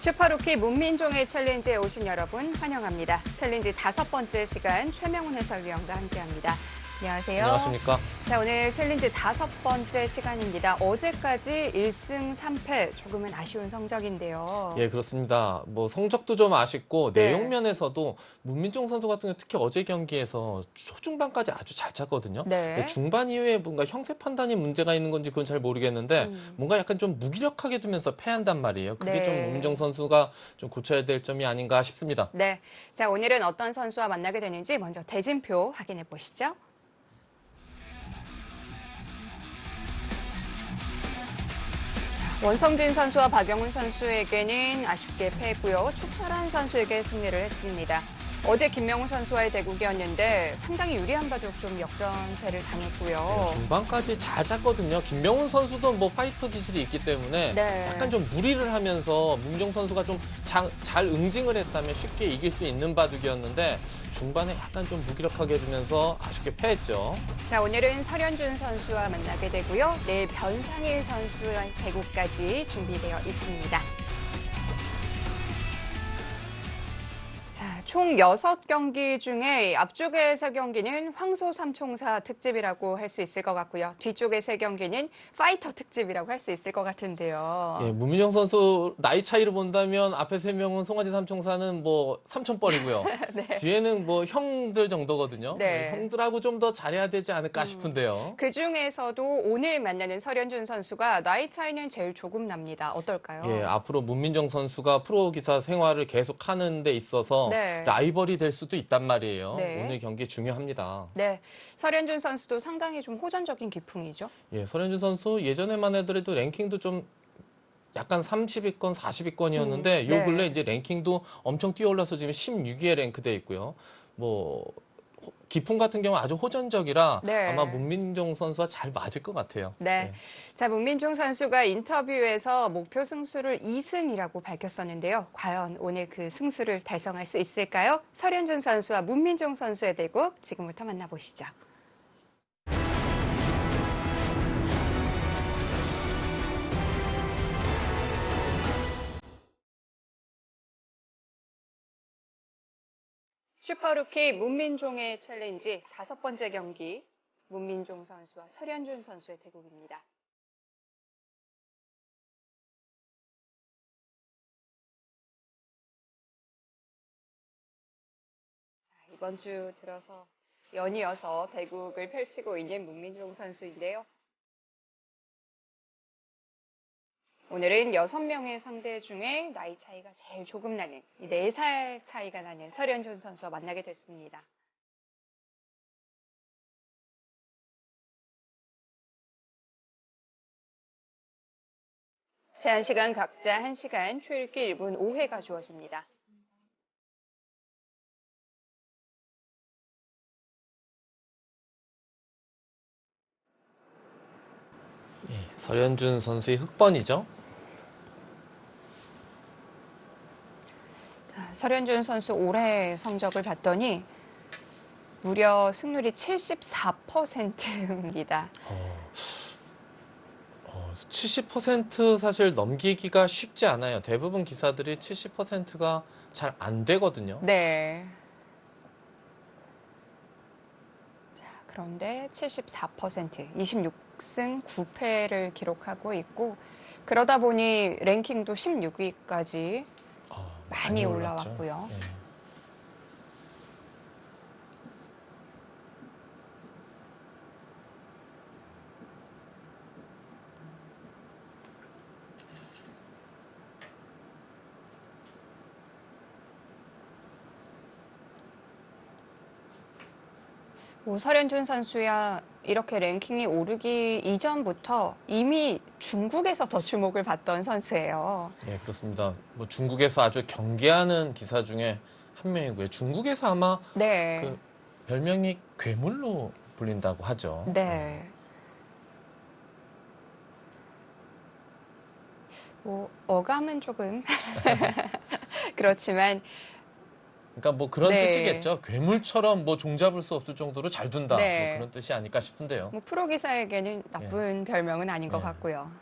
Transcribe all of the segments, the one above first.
슈퍼루키 문민종의 챌린지에 오신 여러분 환영합니다. 챌린지 5번째 시간 최명훈 해설위원과 함께합니다. 안녕하세요. 안녕하십니까. 자, 오늘 챌린지 5번째 시간입니다. 어제까지 1승 3패, 조금은 아쉬운 성적인데요. 예, 그렇습니다. 뭐 성적도 좀 아쉽고 네. 내용 면에서도 문민종 선수 같은 경우 특히 어제 경기에서 초중반까지 아주 잘 찼거든요. 네. 중반 이후에 뭔가 형세 판단이 문제가 있는 건지 그건 잘 모르겠는데 뭔가 약간 좀 무기력하게 두면서 패한단 말이에요. 그게 네. 좀 문민종 선수가 좀 고쳐야 될 점이 아닌가 싶습니다. 네. 자, 오늘은 어떤 선수와 만나게 되는지 먼저 대진표 확인해 보시죠. 원성진 선수와 박영훈 선수에게는 아쉽게 패했고요. 추철한 선수에게 승리를 했습니다. 어제 김명훈 선수와의 대국이었는데 상당히 유리한 바둑 좀 역전패를 당했고요. 중반까지 잘 짰거든요. 김명훈 선수도 뭐 파이터 기질이 있기 때문에 네. 약간 좀 무리를 하면서 문민종 선수가 좀 잘 응징을 했다면 쉽게 이길 수 있는 바둑이었는데 중반에 약간 좀 무기력하게 되면서 아쉽게 패했죠. 자, 오늘은 설현준 선수와 만나게 되고요. 내일 변상일 선수의 대국까지 준비되어 있습니다. 총 6경기 중에 앞쪽의 3경기는 황소 삼총사 특집이라고 할 수 있을 것 같고요. 뒤쪽의 3경기는 파이터 특집이라고 할 수 있을 것 같은데요. 예, 문민종 선수 나이 차이로 본다면 앞에 3명은 송아지 삼총사는 뭐 삼촌뻘이고요. 네. 뒤에는 뭐 형들 정도거든요. 네. 형들하고 좀 더 잘해야 되지 않을까 싶은데요. 그중에서도 오늘 만나는 설현준 선수가 나이 차이는 제일 조금 납니다. 어떨까요? 예, 앞으로 문민종 선수가 프로기사 생활을 계속하는 데 있어서 네. 라이벌이 될 수도 있단 말이에요. 네. 오늘 경기 중요합니다. 네, 설현준 선수도 상당히 좀 호전적인 기풍이죠. 예, 설현준 선수 예전에만 해도 랭킹도 좀 약간 30위권, 40위권이었는데 네. 요 근래 이제 랭킹도 엄청 뛰어올라서 지금 16위에 랭크돼 있고요. 뭐 기풍 같은 경우 아주 호전적이라 네. 아마 문민종 선수와 잘 맞을 것 같아요. 네. 자, 문민종 선수가 인터뷰에서 목표 승수를 2승이라고 밝혔었는데요. 과연 오늘 그 승수를 달성할 수 있을까요? 설현준 선수와 문민종 선수의 대국 지금부터 만나보시죠. 슈퍼루키 문민종의 챌린지 5번째 경기 문민종 선수와 설현준 선수의 대국입니다. 자, 이번 주 들어서 연이어서 대국을 펼치고 있는 문민종 선수인데요. 오늘은 6명의 상대 중에 나이 차이가 제일 조금 나는 4살 차이가 나는 설현준 선수와 만나게 됐습니다. 제한 시간 각자 1시간, 초읽기 1분 5회가 주어집니다. 예, 설현준 선수의 흑번이죠. 설현준 선수 올해 성적을 봤더니 무려 승률이 74%입니다. 70% 사실 넘기기가 쉽지 않아요. 대부분 기사들이 70%가 잘 안 되거든요. 네. 자, 그런데 74%, 26승 9패를 기록하고 있고 그러다 보니 랭킹도 16위까지 많이 올랐죠. 올라왔고요. 예. 설현준 선수야 이렇게 랭킹이 오르기 이전부터 이미 중국에서 더 주목을 받던 선수예요. 예, 그렇습니다. 뭐 중국에서 아주 경계하는 기사 중에 한 명이고요. 중국에서 아마 네. 그 별명이 괴물로 불린다고 하죠. 네. 뭐 어감은 조금 그렇지만 그러니까 뭐 그런 네. 뜻이겠죠. 괴물처럼 뭐 종잡을 수 없을 정도로 잘 둔다. 네. 뭐 그런 뜻이 아닐까 싶은데요. 뭐 프로 기사에게는 나쁜 별명은 아닌 것 네. 같고요.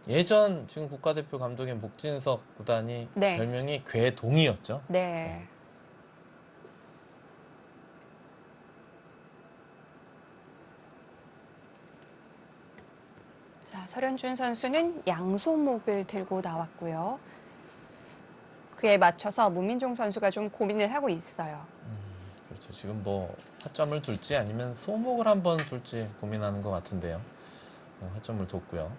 예전 지금 국가대표 감독인 목진석 구단이 네. 별명이 궤동이었죠. 네. 자, 설현준 선수는 양손목을 들고 나왔고요. 그에 맞춰서 문민종 선수가 좀 고민을 하고 있어요. 그렇죠. 지금 뭐 타점을 둘지 아니면 소목을 한번 둘지 고민하는 것 같은데요. 타점을 뒀고요.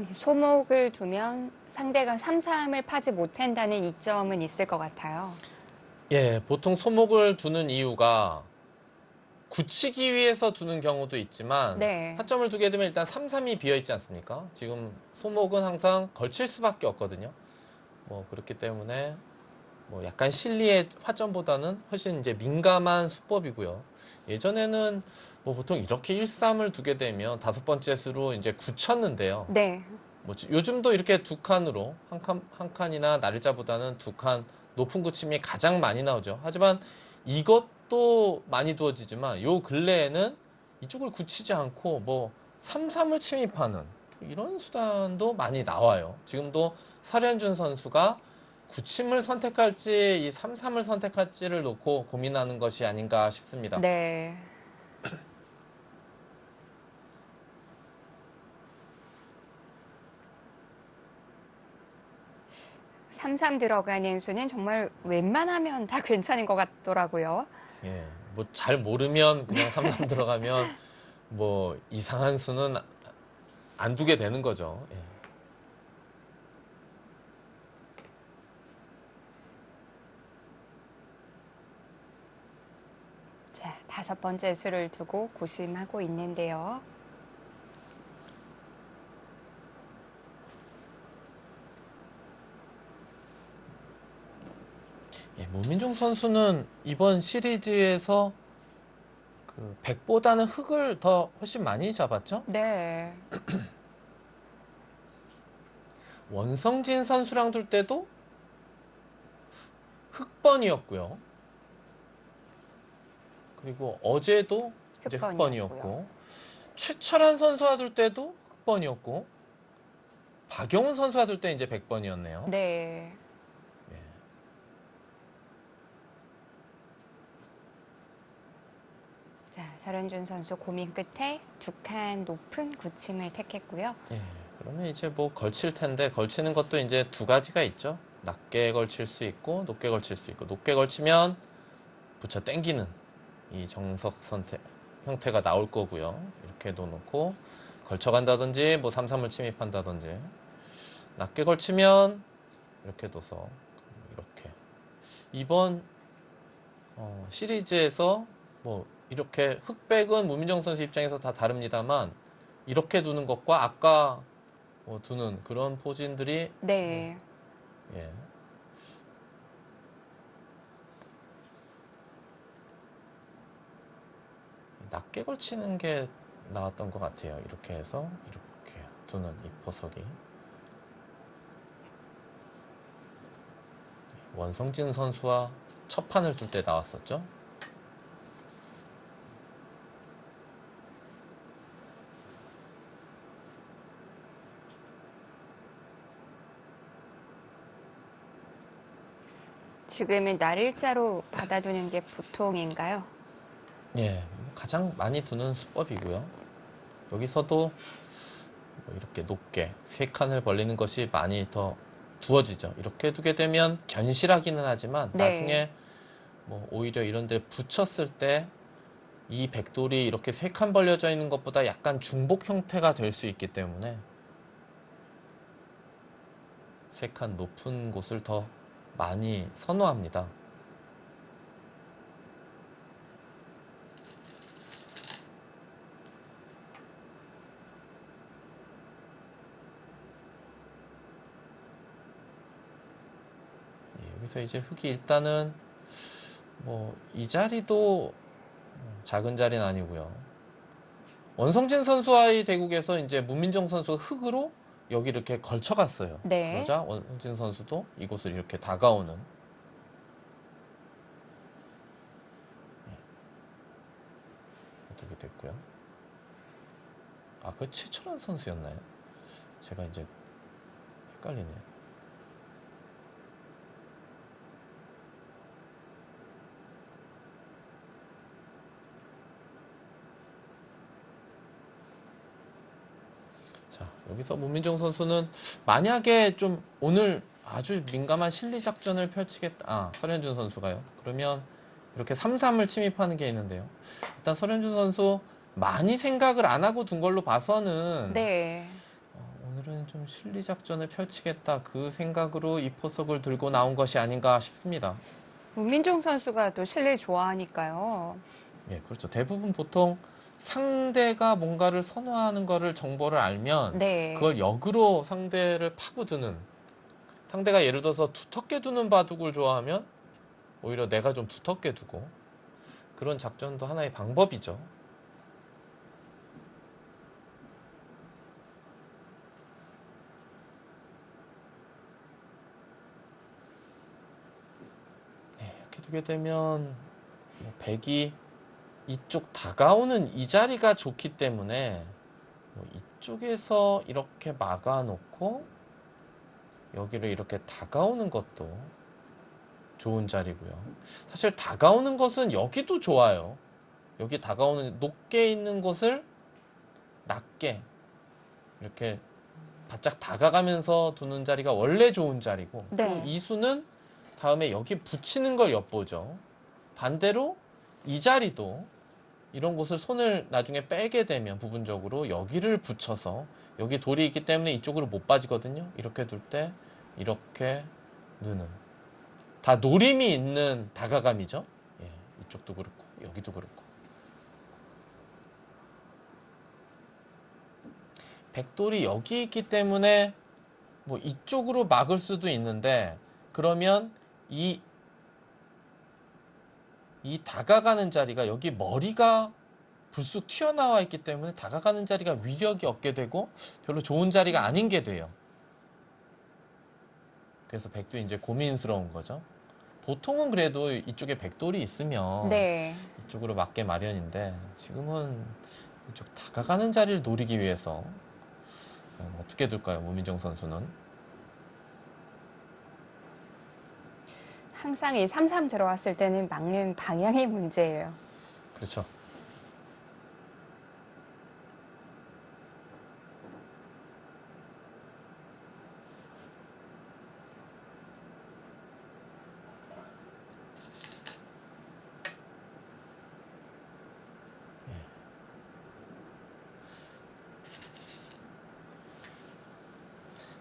소목을 두면 상대가 3-3을 파지 못한다는 이점은 있을 것 같아요. 예, 보통 소목을 두는 이유가 굳히기 위해서 두는 경우도 있지만 네. 타점을 두게 되면 일단 3-3이 비어 있지 않습니까? 지금 소목은 항상 걸칠 수밖에 없거든요. 뭐 그렇기 때문에 뭐 약간 실리의 화점보다는 훨씬 이제 민감한 수법이고요. 예전에는 뭐 보통 이렇게 1-3을 두게 되면 5번째 수로 이제 굳혔는데요. 네. 뭐 요즘도 이렇게 두 칸으로 한 칸이나 날짜보다는 두 칸 높은 굳힘이 가장 많이 나오죠. 하지만 이것도 많이 두어지지만 요 근래에는 이쪽을 굳히지 않고 뭐 3-3을 침입하는 이런 수단도 많이 나와요. 지금도 설현준 선수가 굳힘을 선택할지 이 3-3을 선택할지를 놓고 고민하는 것이 아닌가 싶습니다. 네. 3-3 들어가는 수는 정말 웬만하면 다 괜찮은 것 같더라고요. 예, 뭐 잘 모르면 그냥 3-3 들어가면 뭐 이상한 수는 안 두게 되는 거죠. 예. 자, 5번째 수를 두고 고심하고 있는데요. 예, 문민종 선수는 이번 시리즈에서 그 100보다는 흙을 더 훨씬 많이 잡았죠? 네. 원성진 선수랑 둘 때도 흑번이었고요. 그리고 어제도 이제 흑번이었고요. 흑번이었고, 최철한 선수와 둘 때도 흑번이었고, 박영훈 선수와 둘 때 이제 100번이었네요. 네. 자, 설현준 선수 고민 끝에 2칸 높은 굳힘을 택했고요. 예, 그러면 이제 뭐 걸칠 텐데 걸치는 것도 이제 두 가지가 있죠. 낮게 걸칠 수 있고 높게 걸칠 수 있고 높게 걸치면 붙여 당기는 이 정석 선택 형태가 나올 거고요. 이렇게 놓고 걸쳐간다든지 뭐 3-3을 침입한다든지 낮게 걸치면 이렇게 둬서 이렇게 이번 시리즈에서 뭐 이렇게 흑백은 문민정 선수 입장에서 다 다릅니다만 이렇게 두는 것과 아까 두는 그런 포진들이 네. 예. 낮게 걸치는 게 나왔던 것 같아요. 이렇게 해서 이렇게 두는 이 포석이 원성진 선수와 첫 판을 둘 때 나왔었죠. 지금은 날일자로 받아두는 게 보통인가요? 예, 가장 많이 두는 수법이고요. 여기서도 뭐 이렇게 높게 세 칸을 벌리는 것이 많이 더 두어지죠. 이렇게 두게 되면 견실하기는 하지만 네. 나중에 뭐 오히려 이런 데 붙였을 때 이 백돌이 이렇게 세 칸 벌려져 있는 것보다 약간 중복 형태가 될 수 있기 때문에 세 칸 높은 곳을 더 많이 선호합니다. 여기서 이제 흑이 일단은 뭐 이 자리도 작은 자리는 아니고요. 원성진 선수와의 대국에서 이제 문민정 선수가 흑으로 여기 이렇게 걸쳐갔어요. 네. 그러자 원성진 선수도 이곳을 이렇게 다가오는 어떻게 됐고요. 아, 그 최철환 선수였나요? 제가 이제 헷갈리네요. 자, 여기서 문민정 선수는 만약에 좀 오늘 아주 민감한 실리 작전을 펼치겠다. 아, 설현준 선수가요. 그러면 이렇게 3-3을 침입하는 게 있는데요. 일단 설현준 선수 많이 생각을 안 하고 둔 걸로 봐서는 네. 오늘은 좀 실리 작전을 펼치겠다. 그 생각으로 이 포석을 들고 나온 것이 아닌가 싶습니다. 문민종 선수가 또 실내 좋아하니까요. 예, 그렇죠. 대부분 보통 상대가 뭔가를 선호하는 거를 정보를 알면 네. 그걸 역으로 상대를 파고드는, 상대가 예를 들어서 두텁게 두는 바둑을 좋아하면 오히려 내가 좀 두텁게 두고, 그런 작전도 하나의 방법이죠. 네, 이렇게 두게 되면 뭐 백이 이쪽 다가오는 이 자리가 좋기 때문에 뭐 이쪽에서 이렇게 막아놓고 여기를 이렇게 다가오는 것도 좋은 자리고요. 사실 다가오는 것은 여기도 좋아요. 여기 다가오는 높게 있는 곳을 낮게 이렇게 바짝 다가가면서 두는 자리가 원래 좋은 자리고, 네. 또 이수는 다음에 여기 붙이는 걸 엿보죠. 반대로 이 자리도 이런 곳을 손을 나중에 빼게 되면 부분적으로 여기를 붙여서, 여기 돌이 있기 때문에 이쪽으로 못 빠지거든요. 이렇게 둘 때 이렇게 느는, 다 노림이 있는 다가감이죠. 예, 이쪽도 그렇고 여기도 그렇고. 백돌이 여기 있기 때문에 뭐 이쪽으로 막을 수도 있는데, 그러면 이 다가가는 자리가 여기 머리가 불쑥 튀어나와 있기 때문에 다가가는 자리가 위력이 없게 되고 별로 좋은 자리가 아닌 게 돼요. 그래서 백도 이제 고민스러운 거죠. 보통은 그래도 이쪽에 백돌이 있으면 네. 이쪽으로 맞게 마련인데, 지금은 이쪽 다가가는 자리를 노리기 위해서 어떻게 둘까요, 문민정 선수는? 항상 이 3-3 들어왔을 때는 막는 방향이 문제예요. 그렇죠.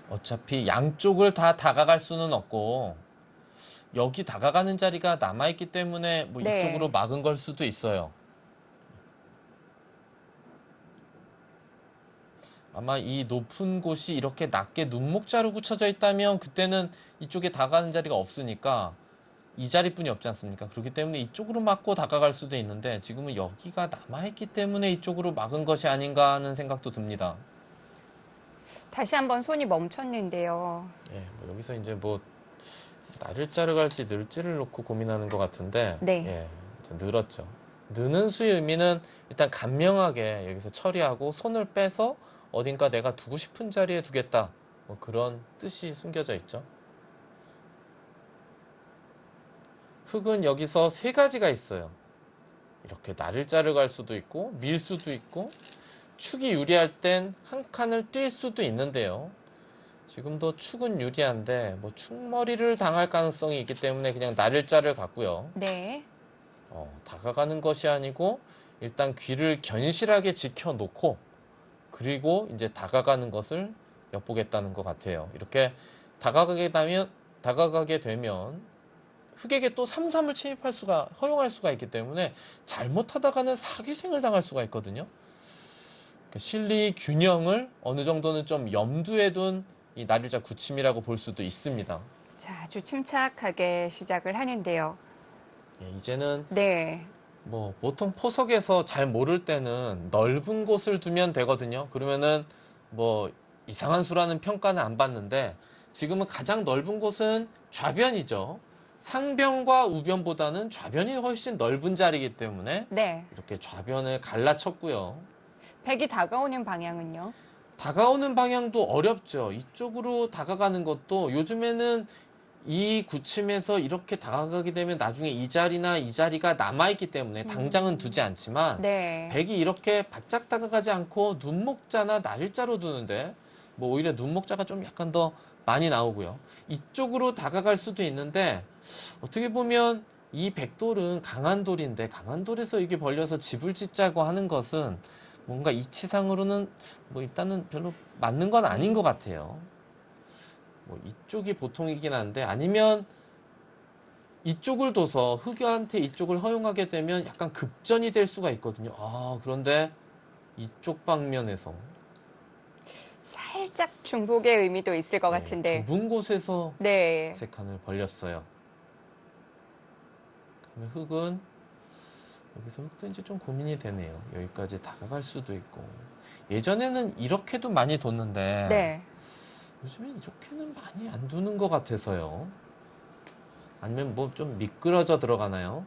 어차피 양쪽을 다 다가갈 수는 없고 여기 다가가는 자리가 남아있기 때문에 뭐 네. 이쪽으로 막은 걸 수도 있어요. 아마 이 높은 곳이 이렇게 낮게 눈목자로 굳혀져 있다면 그때는 이쪽에 다가가는 자리가 없으니까 이 자리뿐이 없지 않습니까? 그렇기 때문에 이쪽으로 막고 다가갈 수도 있는데, 지금은 여기가 남아있기 때문에 이쪽으로 막은 것이 아닌가 하는 생각도 듭니다. 다시 한번 손이 멈췄는데요. 예, 뭐 여기서 이제 뭐 나를 자르갈지 늘지를 놓고 고민하는 것 같은데, 네. 예, 이제 늘었죠. 느는 수의 의미는 일단 간명하게 여기서 처리하고 손을 빼서 어딘가 내가 두고 싶은 자리에 두겠다, 뭐 그런 뜻이 숨겨져 있죠. 흑은 여기서 세 가지가 있어요. 이렇게 나를 자르갈 수도 있고 밀 수도 있고 축이 유리할 땐 한 칸을 뛸 수도 있는데요. 지금도 축은 유리한데 뭐 축머리를 당할 가능성이 있기 때문에 그냥 나를 자를 같고요. 네. 다가가는 것이 아니고 일단 귀를 견실하게 지켜놓고 그리고 이제 다가가는 것을 엿보겠다는 것 같아요. 이렇게 다가가게 되면 흑에게 또 3-3을 허용할 수가 있기 때문에 잘못하다가는 사기생을 당할 수가 있거든요. 그러니까 실리 균형을 어느 정도는 좀 염두에 둔 이 나릴자 굳힘이라고 볼 수도 있습니다. 자, 아주 침착하게 시작을 하는데요. 예, 이제는 네. 뭐 보통 포석에서 잘 모를 때는 넓은 곳을 두면 되거든요. 그러면은 뭐 이상한 수라는 평가는 안 받는데 지금은 가장 넓은 곳은 좌변이죠. 상변과 우변보다는 좌변이 훨씬 넓은 자리이기 때문에 네. 이렇게 좌변을 갈라쳤고요. 백이 다가오는 방향은요? 다가오는 방향도 어렵죠. 이쪽으로 다가가는 것도 요즘에는 이 구침에서 이렇게 다가가게 되면 나중에 이 자리나 이 자리가 남아있기 때문에 당장은 두지 않지만 네. 백이 이렇게 바짝 다가가지 않고 눈목자나 날일자로 두는데 뭐 오히려 눈목자가 좀 약간 더 많이 나오고요. 이쪽으로 다가갈 수도 있는데 어떻게 보면 이 백돌은 강한 돌인데 강한 돌에서 이게 벌려서 집을 짓자고 하는 것은 뭔가 이치상으로는 뭐 일단은 별로 맞는 건 아닌 것 같아요. 뭐 이쪽이 보통이긴 한데 아니면 이쪽을 둬서 흑여한테 이쪽을 허용하게 되면 약간 급전이 될 수가 있거든요. 아, 그런데 이쪽 방면에서 살짝 중복의 의미도 있을 것 예, 같은데. 좁은 곳에서 네. 세 칸을 벌렸어요. 그러면 흑은 여기서 흑도 이제 좀 고민이 되네요. 여기까지 다가갈 수도 있고 예전에는 이렇게도 많이 뒀는데 네. 요즘엔 이렇게는 많이 안 두는 것 같아서요. 아니면 뭐 좀 미끄러져 들어가나요?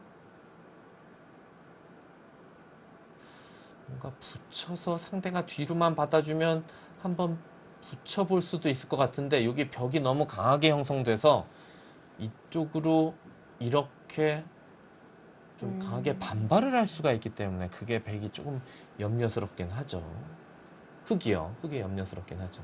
뭔가 붙여서 상대가 뒤로만 받아주면 한번 붙여볼 수도 있을 것 같은데 여기 벽이 너무 강하게 형성돼서 이쪽으로 이렇게 좀 강하게 반발을 할 수가 있기 때문에 그게 백이 조금 염려스럽긴 하죠. 흑이요. 흑이 염려스럽긴 하죠.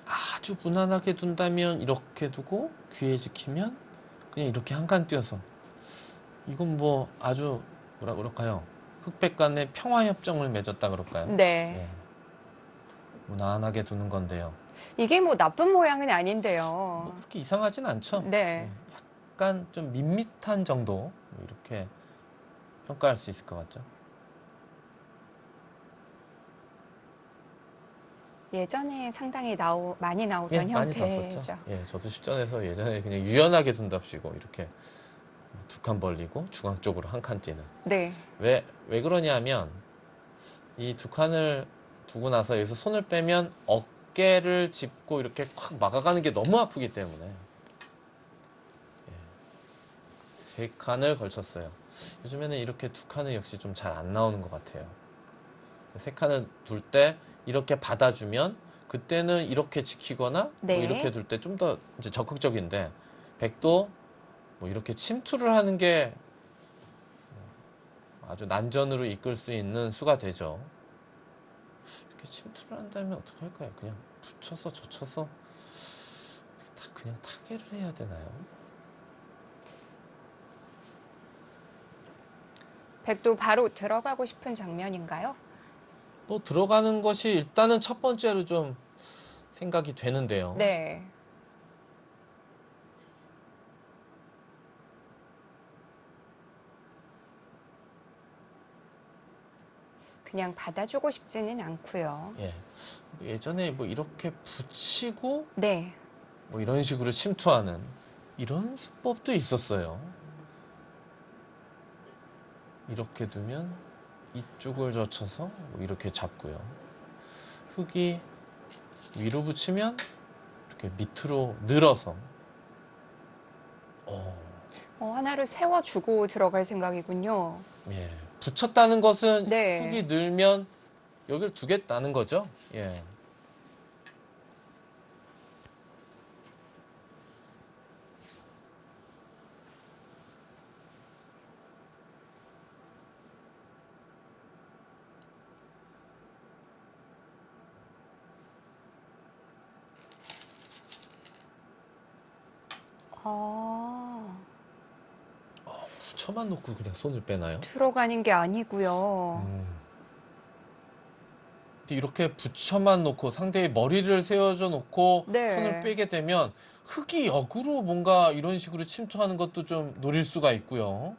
아주 무난하게 둔다면 이렇게 두고 귀에 지키면 그냥 이렇게 한 칸 띄어서 이건 뭐 아주 뭐라 그럴까요? 흑백 간의 평화협정을 맺었다 그럴까요? 네. 예, 무난하게 두는 건데요. 이게 뭐 나쁜 모양은 뭐 아닌데요. 그렇게 이상하진 않죠? 네. 예, 약간 좀 밋밋한 정도 뭐 이렇게 평가할 수 있을 것 같죠? 예전에 상당히 많이 예, 나오던 많이 뒀었죠. 형태죠. 예, 저도 실전에서 예전에 그냥 유연하게 둔답시고 이렇게 두 칸 벌리고 중앙 쪽으로 한 칸 띄는. 네. 왜 그러냐면 이 두 칸을 두고 나서 여기서 손을 빼면 어깨를 짚고 이렇게 콱 막아가는 게 너무 아프기 때문에 세 칸을 걸쳤어요. 요즘에는 이렇게 두 칸은 역시 좀 잘 안 나오는 것 같아요. 세 칸을 둘 때 이렇게 받아주면 그때는 이렇게 지키거나 네. 뭐 이렇게 둘 때 좀 더 이제 적극적인데 백도 뭐 이렇게 침투를 하는 게 아주 난전으로 이끌 수 있는 수가 되죠. 이렇게 침투를 한다면 어떻게 할까요? 그냥 붙여서 젖혀서 그냥 타개를 해야 되나요? 백도 바로 들어가고 싶은 장면인가요? 뭐 들어가는 것이 일단은 첫 번째로 좀 생각이 되는데요. 네. 그냥 받아주고 싶지는 않고요. 예. 예전에 뭐 이렇게 붙이고 네. 뭐 이런 식으로 침투하는 이런 수법도 있었어요. 이렇게 두면 이쪽을 젖혀서 뭐 이렇게 잡고요. 흙이 위로 붙이면 이렇게 밑으로 늘어서 하나를 세워주고 들어갈 생각이군요. 예. 붙였다는 것은 네. 흙이 늘면 여기를 두겠다는 거죠. 예. 아, 붙여만 놓고 그냥 손을 빼나요? 들어가는 게 아니고요. 근데 이렇게 붙여만 놓고 상대의 머리를 세워져 놓고 네. 손을 빼게 되면 흙이 역으로 뭔가 이런 식으로 침투하는 것도 좀 노릴 수가 있고요.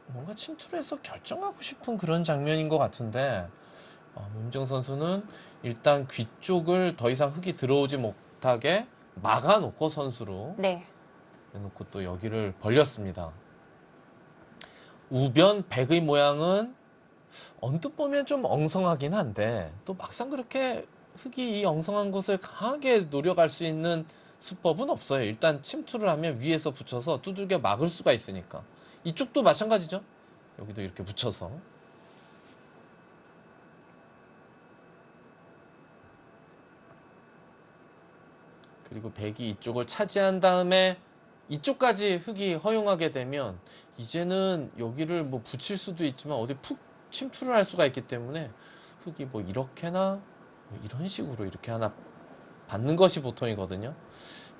뭔가 침투를 해서 결정하고 싶은 그런 장면인 것 같은데 문희정 선수는 일단 귀 쪽을 더 이상 흙이 들어오지 못하게 막아놓고 선수로 네. 해놓고 또 여기를 벌렸습니다. 우변 백의 모양은 언뜻 보면 좀 엉성하긴 한데 또 막상 그렇게 흙이 이 엉성한 곳을 강하게 노려갈 수 있는 수법은 없어요. 일단 침투를 하면 위에서 붙여서 두들겨 막을 수가 있으니까. 이쪽도 마찬가지죠. 여기도 이렇게 붙여서. 그리고 백이 이쪽을 차지한 다음에 이쪽까지 흙이 허용하게 되면 이제는 여기를 뭐 붙일 수도 있지만 어디 푹 침투를 할 수가 있기 때문에 흙이 뭐 이렇게나 뭐 이런 식으로 이렇게 하나 받는 것이 보통이거든요.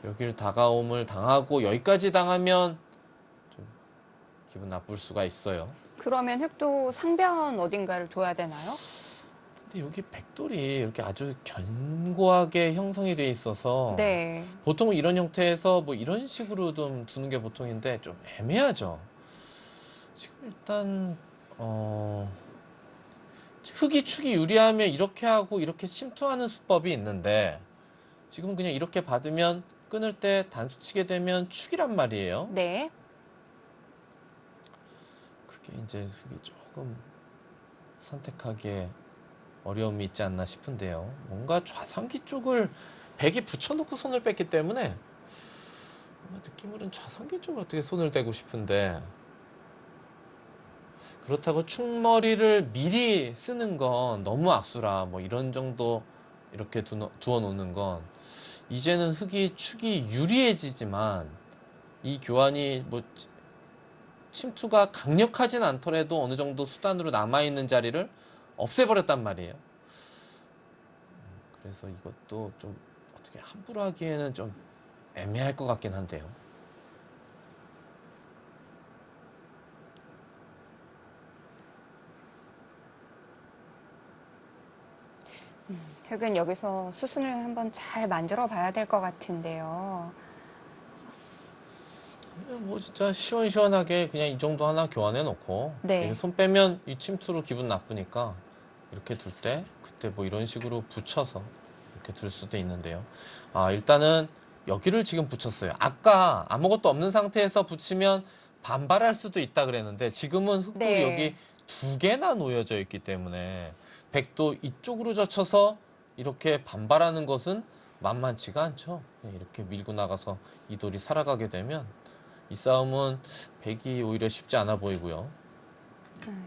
여기를 다가옴을 당하고 여기까지 당하면 좀 기분 나쁠 수가 있어요. 그러면 흙도 상변 어딘가를 둬야 되나요? 근데 여기 백돌이 이렇게 아주 견고하게 형성이 돼 있어서 네. 보통은 이런 형태에서 뭐 이런 식으로 좀 두는 게 보통인데 좀 애매하죠. 지금 일단 흙이 축이 유리하면 이렇게 하고 이렇게 침투하는 수법이 있는데 지금은 그냥 이렇게 받으면 끊을 때 단수 치게 되면 축이란 말이에요. 네. 그게 이제 흙이 조금 선택하기에 어려움이 있지 않나 싶은데요. 뭔가 좌상기 쪽을 백이 붙여놓고 손을 뺐기 때문에 뭔가 느낌으로는 좌상기 쪽을 어떻게 손을 대고 싶은데 그렇다고 축머리를 미리 쓰는 건 너무 악수라 뭐 이런 정도 이렇게 두어 놓는 건 이제는 흙이 축이 유리해지지만 이 교환이 뭐 침투가 강력하진 않더라도 어느 정도 수단으로 남아있는 자리를 없애버렸단 말이에요. 그래서 이것도 좀 어떻게 함부로 하기에는 좀 애매할 것 같긴 한데요. 흙은 여기서 수순을 한번 잘 만들어 봐야 될 것 같은데요. 뭐 진짜 시원시원하게 그냥 이 정도 하나 교환해 놓고 네. 손 빼면 이 침투로 기분 나쁘니까 이렇게 둘 때 그때 뭐 이런 식으로 붙여서 이렇게 둘 수도 있는데요. 일단은 여기를 지금 붙였어요. 아까 아무것도 없는 상태에서 붙이면 반발할 수도 있다 그랬는데 지금은 흙도 네. 여기 두 개나 놓여져 있기 때문에 백도 이쪽으로 젖혀서 이렇게 반발하는 것은 만만치가 않죠. 이렇게 밀고 나가서 이 돌이 살아가게 되면 이 싸움은 백이 오히려 쉽지 않아 보이고요.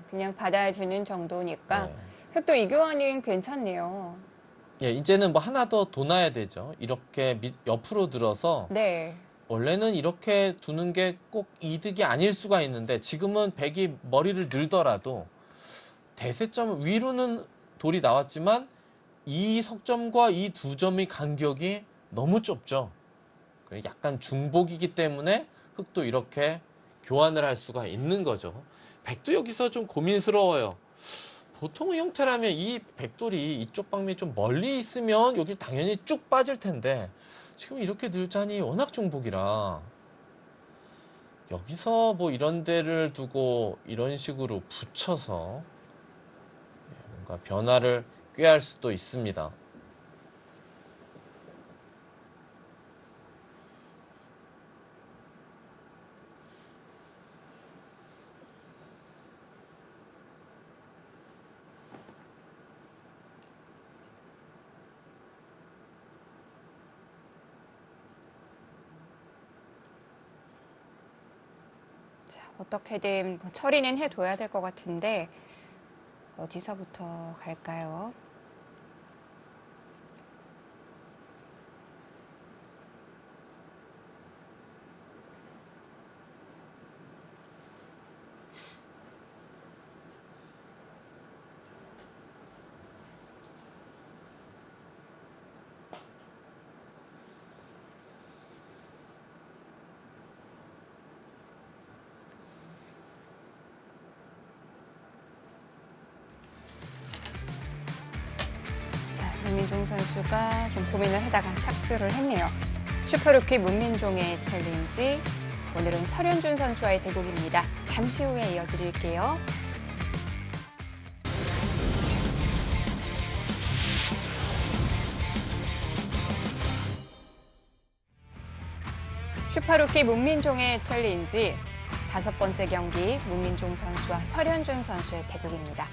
그냥 받아주는 정도니까 네. 흙도 이 교환은 괜찮네요. 예, 이제는 뭐 하나 더 도놔야 되죠. 이렇게 옆으로 들어서 네. 원래는 이렇게 두는 게 꼭 이득이 아닐 수가 있는데 지금은 백이 머리를 늘더라도 대세점 위로는 돌이 나왔지만 이 석점과 이 두 점의 간격이 너무 좁죠. 약간 중복이기 때문에 흙도 이렇게 교환을 할 수가 있는 거죠. 백도 여기서 좀 고민스러워요. 보통의 형태라면 이 백돌이 이쪽 방면이 좀 멀리 있으면 여기 당연히 쭉 빠질 텐데 지금 이렇게 늘자니 워낙 중복이라 여기서 뭐 이런 데를 두고 이런 식으로 붙여서 뭔가 변화를 꾀할 수도 있습니다. 어떻게든 뭐 처리는 해둬야 될 것 같은데 어디서부터 갈까요? 문민종 선수가 좀 고민을 하다가 착수를 했네요. 슈퍼루키 문민종의 챌린지, 오늘은 설현준 선수와의 대국입니다. 잠시 후에 이어드릴게요. 슈퍼루키 문민종의 챌린지, 5번째 경기 문민종 선수와 설현준 선수의 대국입니다.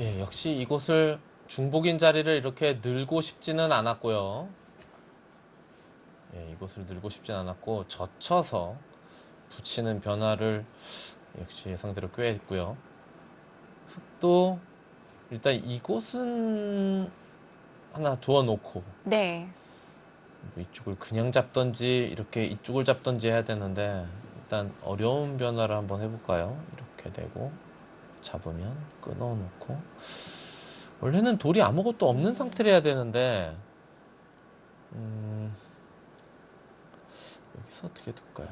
예, 역시 이곳을 중복인 자리를 이렇게 늘고 싶지는 않았고요. 예, 이곳을 늘고 싶지는 않았고 젖혀서 붙이는 변화를 역시 예상대로 꾀했고요. 흙도 일단 이곳은 하나 두어놓고 네. 이쪽을 그냥 잡던지 이렇게 이쪽을 잡던지 해야 되는데 일단 어려운 변화를 한번 해볼까요? 이렇게 되고 잡으면 끊어놓고 원래는 돌이 아무것도 없는 상태로 해야 되는데 여기서 어떻게 둘까요?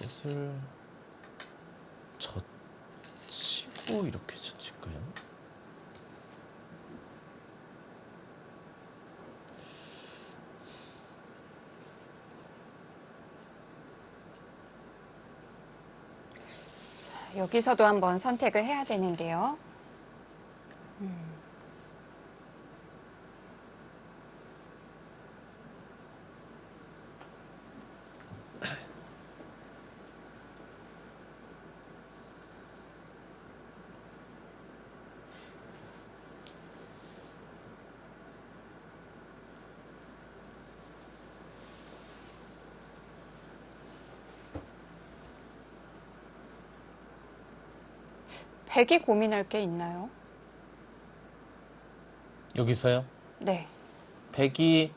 이것을 젖히고 이렇게 젖힐까요? 여기서도 한번 선택을 해야 되는데요. 백이 고민할 게 있나요? 여기서요? 네. 백이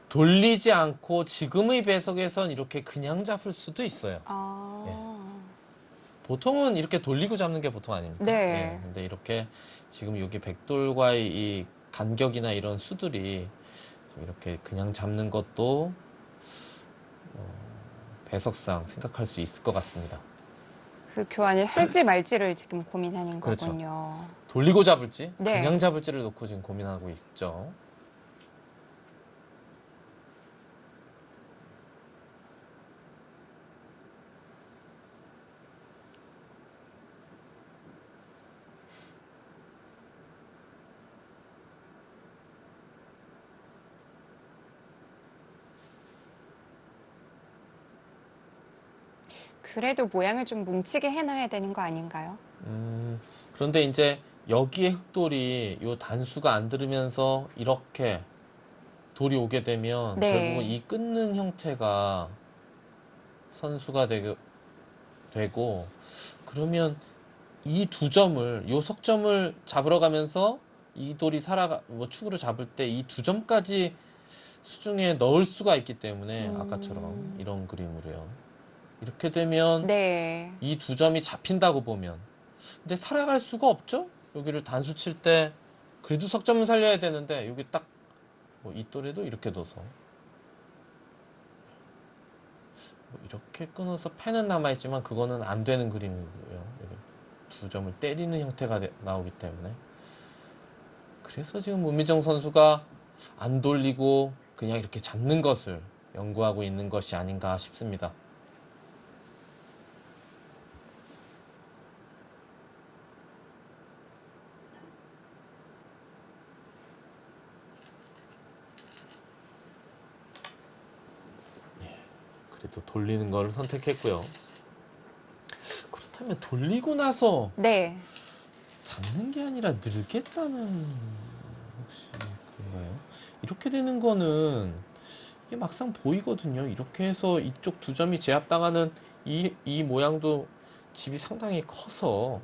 돌리지 않고 지금의 배석에선 이렇게 그냥 잡을 수도 있어요. 보통은 이렇게 돌리고 잡는 게 보통 아닙니까? 네. 근데 이렇게 지금 여기 백돌과의 이 간격이나 이런 수들이 이렇게 그냥 잡는 것도 배석상 생각할 수 있을 것 같습니다. 그 교환을 할지 말지를 지금 고민하는 그렇죠. 거군요. 돌리고 잡을지 네. 그냥 잡을지를 놓고 지금 고민하고 있죠. 그래도 모양을 좀 뭉치게 해놔야 되는 거 아닌가요? 그런데 이제 여기에 흙돌이 요 단수가 안 들으면서 이렇게 돌이 오게 되면 네. 결국은 이 끊는 형태가 선수가 되고 그러면 이 두 점을 요 석점을 잡으러 가면서 이 돌이 축으로 잡을 때 이 두 점까지 수중에 넣을 수가 있기 때문에 아까처럼 이런 그림으로요. 이렇게 되면 네. 이 두 점이 잡힌다고 보면 근데 살아갈 수가 없죠? 여기를 단수 칠 때 그래도 석점은 살려야 되는데 여기 딱 이 돌에도 이렇게 넣어서 이렇게 끊어서 펜은 남아있지만 그거는 안 되는 그림이고요. 여기 두 점을 때리는 형태가 나오기 때문에 그래서 지금 문민정 선수가 안 돌리고 그냥 이렇게 잡는 것을 연구하고 있는 것이 아닌가 싶습니다. 그래도 돌리는 걸 선택했고요. 그렇다면 돌리고 나서 네. 잡는 게 아니라 늘겠다는 혹시 그런가요? 이렇게 되는 거는 이게 막상 보이거든요. 이렇게 해서 이쪽 두 점이 제압당하는 이 모양도 집이 상당히 커서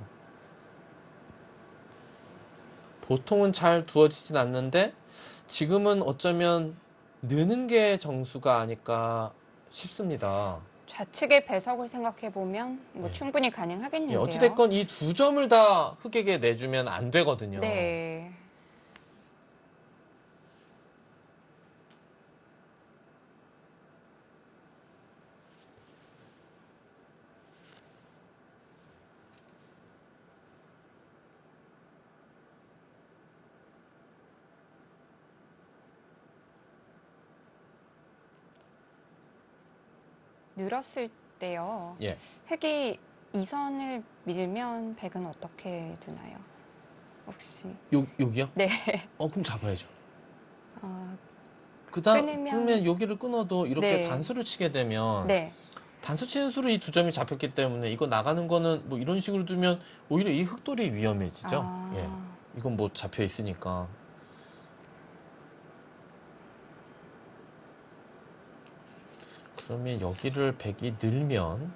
보통은 잘 두어지진 않는데 지금은 어쩌면 느는 게 정수가 아닐까 싶습니다. 좌측의 배석을 생각해 보면 네. 충분히 가능하겠는데요. 어찌됐건 이 두 점을 다 흑에게 내주면 안 되거든요. 네. 늘었을 때요. 예. 흑이 2선을 밀면 백은 어떻게 두나요? 혹시? 여기요? 네. 그럼 잡아야죠. 어, 그러면 여기를 끊어도 이렇게 네. 단수를 치게 되면 네. 단수 치는 수로 이 두 점이 잡혔기 때문에 이거 나가는 거는 뭐 이런 식으로 두면 오히려 이 흑돌이 위험해지죠. 아. 예. 이건 뭐 잡혀 있으니까. 그러면 여기를 백이 늘면,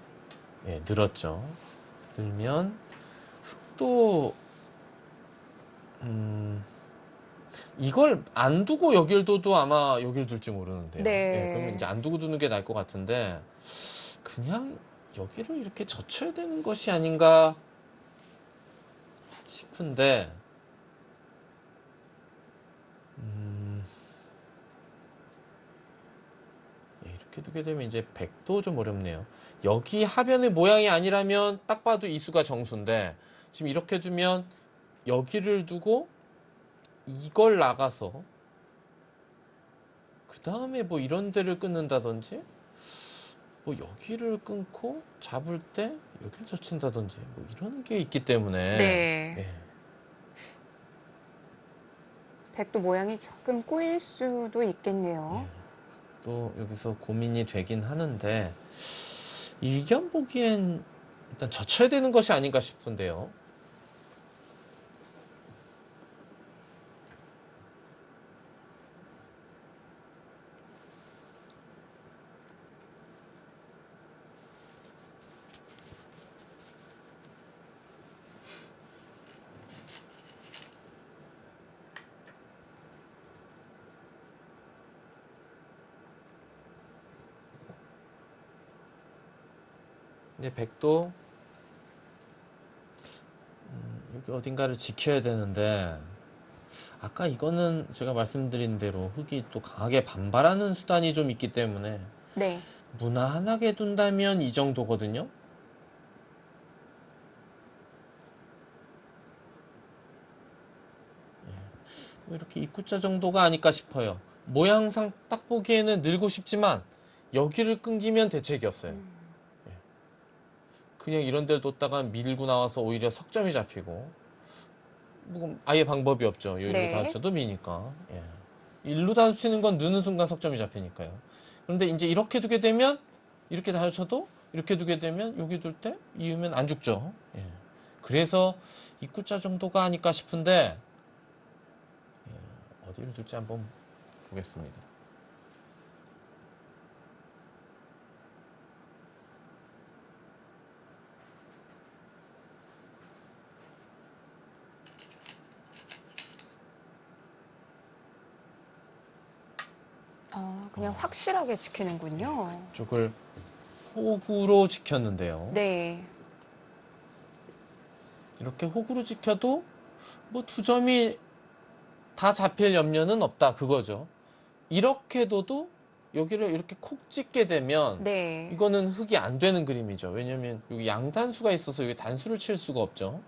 예, 늘었죠. 늘면 흑도 이걸 안 두고 여길 둬도 아마 여길 둘지 모르는데요. 네. 예, 그러면 이제 안 두고 두는 게 나을 것 같은데 그냥 여기를 이렇게 젖혀야 되는 것이 아닌가 싶은데 예, 이렇게 두게 되면 이제 백도 좀 어렵네요. 여기 하변의 모양이 아니라면 딱 봐도 이수가 정수인데 지금 이렇게 두면 여기를 두고 이걸 나가서 그 다음에 뭐 이런 데를 끊는다든지 뭐 여기를 끊고 잡을 때 여기를 젖힌다든지 뭐 이런 게 있기 때문에 네. 예. 백도 모양이 조금 꼬일 수도 있겠네요. 또 여기서 고민이 되긴 하는데 일견 보기엔 일단 젖혀야 되는 것이 아닌가 싶은데요. 이제 백도 여기 어딘가를 지켜야 되는데 아까 이거는 제가 말씀드린 대로 흑이 또 강하게 반발하는 수단이 좀 있기 때문에 네. 무난하게 둔다면 이 정도거든요. 뭐 이렇게 입구자 정도가 아닐까 싶어요. 모양상 딱 보기에는 늘고 싶지만 여기를 끊기면 대책이 없어요. 예. 그냥 이런 데를 뒀다가 밀고 나와서 오히려 석점이 잡히고 뭐 아예 방법이 없죠. 여기로 네. 다 쳐도 미니까. 예. 일로 다 치는 건 느는 순간 석점이 잡히니까요. 그런데 이제 이렇게 두게 되면 이렇게 다 쳐도 이렇게 두게 되면 여기 둘 때 이으면 안 죽죠. 예. 그래서 입구자 정도가 아닐까 싶은데 어디를 둘지 한번 보겠습니다. 그냥 확실하게 지키는군요. 이쪽을 호구로 지켰는데요. 네. 이렇게 호구로 지켜도 뭐 두 점이 다 잡힐 염려는 없다 그거죠. 이렇게 둬도 여기를 이렇게 콕 찍게 되면 네. 이거는 흑이 안 되는 그림이죠. 왜냐면 여기 양단수가 있어서 여기 단수를 칠 수가 없죠.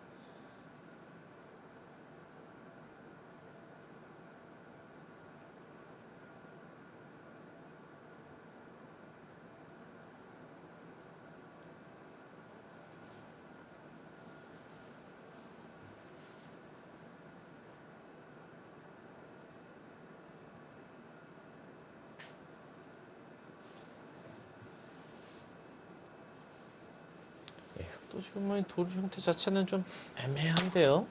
또 지금 뭐 돌 형태 자체는 좀 애매한데요.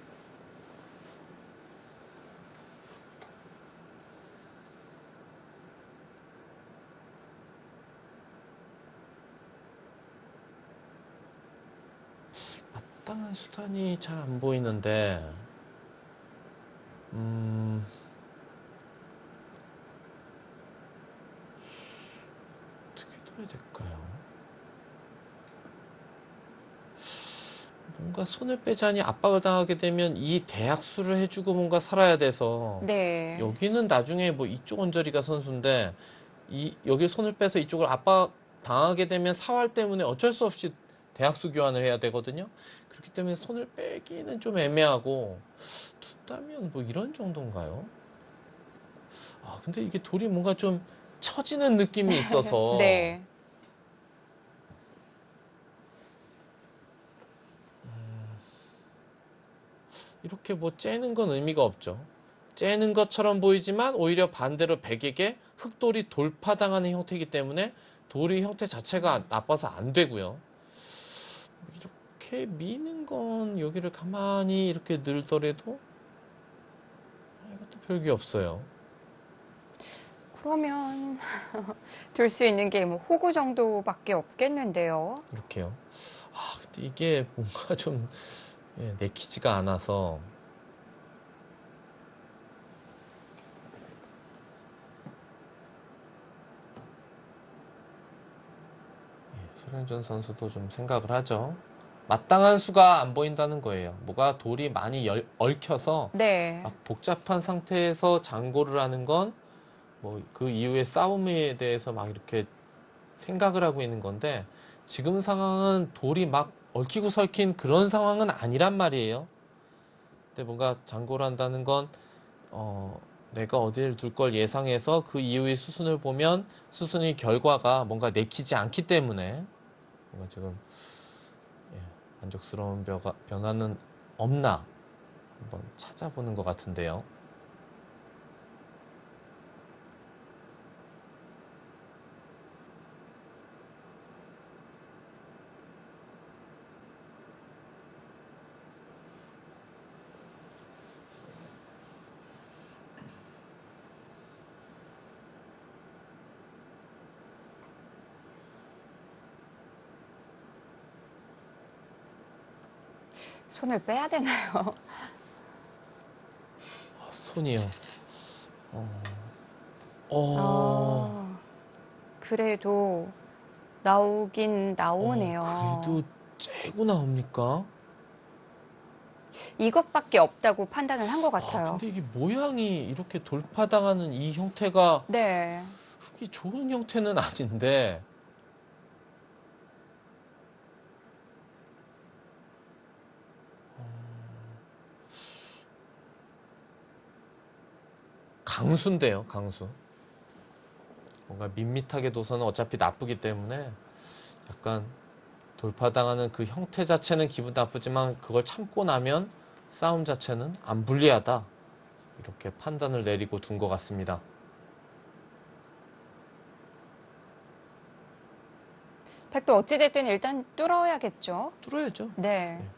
마땅한 수단이 잘 안 보이는데, 어떻게 둬야 될까요? 뭔가 손을 빼자니 압박을 당하게 되면 이 대학수를 해주고 뭔가 살아야 돼서 네. 여기는 나중에 뭐 이쪽 언저리가 선수인데 여기 손을 빼서 이쪽을 압박 당하게 되면 사활 때문에 어쩔 수 없이 대학수 교환을 해야 되거든요. 그렇기 때문에 손을 빼기는 좀 애매하고 둔다면 뭐 이런 정도인가요? 근데 이게 돌이 뭔가 좀 처지는 느낌이 있어서 네. 이렇게 뭐 째는 건 의미가 없죠. 째는 것처럼 보이지만 오히려 반대로 백에게 흑돌이 돌파당하는 형태이기 때문에 돌이 형태 자체가 나빠서 안 되고요. 이렇게 미는 건 여기를 가만히 이렇게 늘더라도 이것도 별게 없어요. 그러면 둘 수 있는 게 뭐 호구 정도밖에 없겠는데요. 이렇게요. 근데 이게 뭔가 좀 내키지가 않아서 설현준 선수도 좀 생각을 하죠. 마땅한 수가 안 보인다는 거예요. 뭐가 돌이 많이 얽혀서 네. 막 복잡한 상태에서 장고를 하는 건 뭐 그 이후의 싸움에 대해서 막 이렇게 생각을 하고 있는 건데 지금 상황은 돌이 막 얽히고 설킨 그런 상황은 아니란 말이에요. 근데 뭔가 장고를 한다는 건 내가 어디를 둘 걸 예상해서 그 이후의 수순을 보면 수순의 결과가 뭔가 내키지 않기 때문에 뭔가 지금 만족스러운 변화는 없나 한번 찾아보는 것 같은데요. 손을 빼야 되나요? 손이요. 그래도 나오긴 나오네요. 그래도 째고 나옵니까? 이것밖에 없다고 판단을 한 것 같아요. 근데 이게 모양이 이렇게 돌파당하는 이 형태가 네. 흙이 좋은 형태는 아닌데 강수인데요, 강수. 뭔가 밋밋하게 둬서는 어차피 나쁘기 때문에 약간 돌파당하는 그 형태 자체는 기분 나쁘지만 그걸 참고 나면 싸움 자체는 안 불리하다. 이렇게 판단을 내리고 둔 것 같습니다. 백도 어찌됐든 일단 뚫어야겠죠. 뚫어야죠. 네.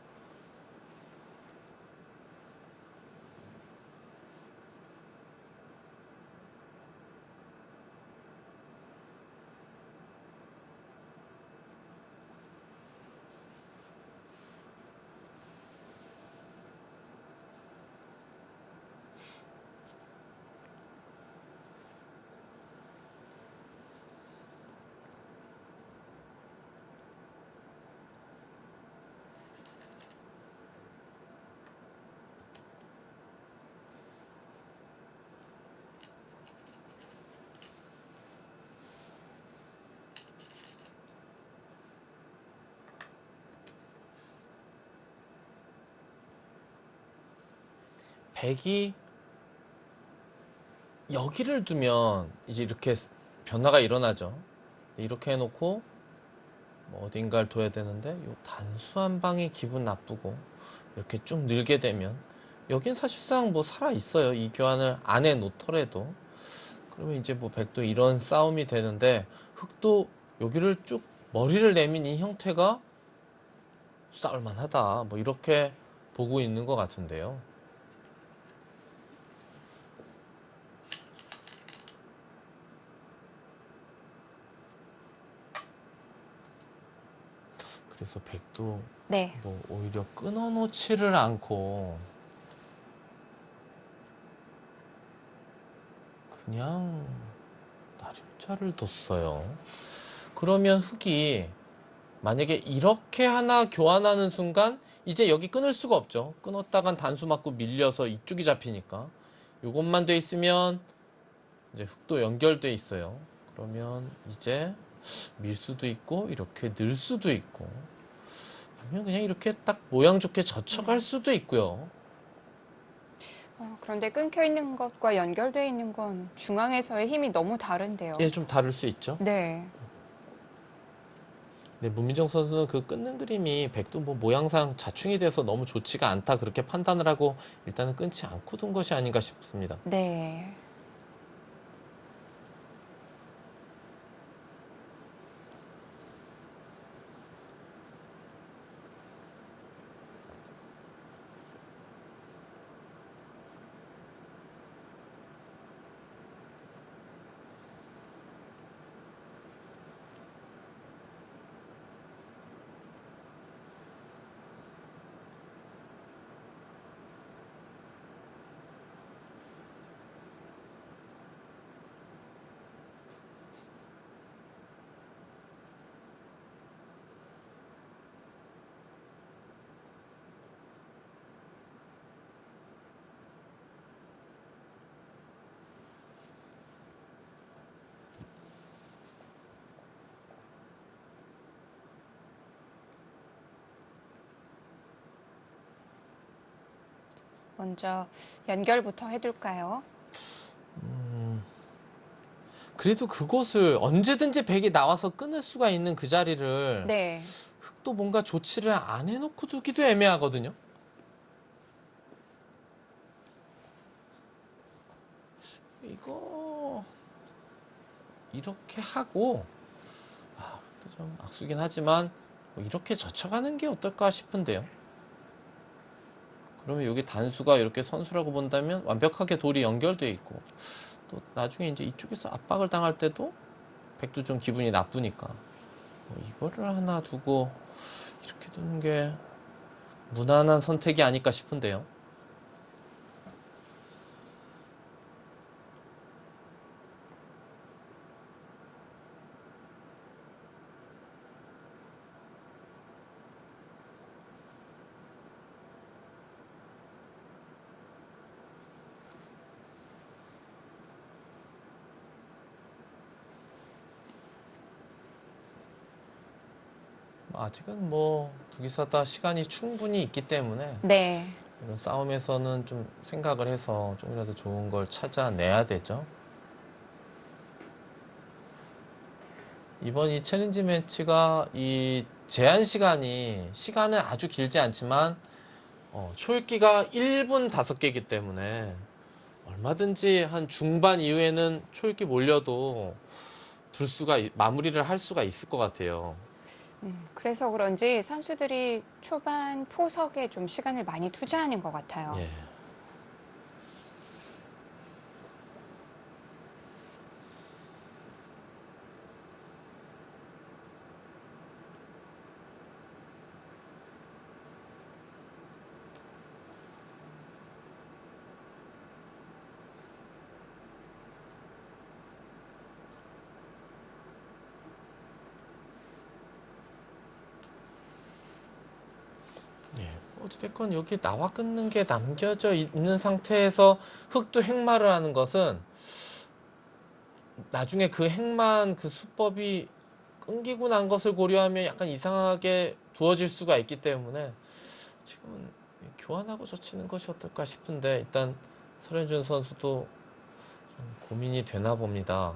백이 여기를 두면 이제 이렇게 변화가 일어나죠. 이렇게 해놓고 뭐 어딘가를 둬야 되는데 요 단수 한 방이 기분 나쁘고 이렇게 쭉 늘게 되면 여긴 사실상 뭐 살아 있어요. 이 교환을 안 해놓더라도 그러면 이제 뭐 백도 이런 싸움이 되는데 흑도 여기를 쭉 머리를 내민 이 형태가 싸울만하다. 뭐 이렇게 보고 있는 것 같은데요. 그래서 백도 네. 뭐 오히려 끊어놓지를 않고 그냥 날일자를 뒀어요. 그러면 흑이 만약에 이렇게 하나 교환하는 순간 이제 여기 끊을 수가 없죠. 끊었다간 단수 맞고 밀려서 이쪽이 잡히니까 이것만 돼 있으면 이제 흑도 연결돼 있어요. 그러면 이제 밀 수도 있고 이렇게 늘 수도 있고 아니면 그냥 이렇게 딱 모양 좋게 젖혀갈 수도 있고요. 그런데 끊겨 있는 것과 연결되어 있는 건 중앙에서의 힘이 너무 다른데요. 예, 좀 다를 수 있죠. 네. 근데 문민정 선수는 그 끊는 그림이 백도 뭐 모양상 자충이 돼서 너무 좋지가 않다 그렇게 판단을 하고 일단은 끊지 않고 둔 것이 아닌가 싶습니다. 네. 먼저 연결부터 해둘까요? 그래도 그곳을 언제든지 백이 나와서 끊을 수가 있는 그 자리를 네. 흑도 뭔가 조치를 안 해놓고 두기도 애매하거든요. 이거 이렇게 하고 좀 악수긴 하지만 뭐 이렇게 젖혀가는 게 어떨까 싶은데요. 그러면 여기 단수가 이렇게 선수라고 본다면 완벽하게 돌이 연결되어 있고 또 나중에 이제 이쪽에서 압박을 당할 때도 백도 좀 기분이 나쁘니까 뭐 이거를 하나 두고 이렇게 두는 게 무난한 선택이 아닐까 싶은데요. 아직은 뭐 두 기사 다 시간이 충분히 있기 때문에 네. 이런 싸움에서는 좀 생각을 해서 좀이라도 좋은 걸 찾아내야 되죠. 이번 이 챌린지 매치가 이 제한 시간은 아주 길지 않지만 초읽기가 1분 5개이기 때문에 얼마든지 한 중반 이후에는 초읽기 몰려도 마무리를 할 수가 있을 것 같아요. 그래서 그런지 선수들이 초반 포석에 좀 시간을 많이 투자하는 것 같아요. 예. 어찌됐건 여기 나와 끊는 게 남겨져 있는 상태에서 흑도 행마를 하는 것은 나중에 그 행만 그 수법이 끊기고 난 것을 고려하면 약간 이상하게 두어질 수가 있기 때문에 지금은 교환하고 젖히는 것이 어떨까 싶은데 일단 설현준 선수도 좀 고민이 되나 봅니다.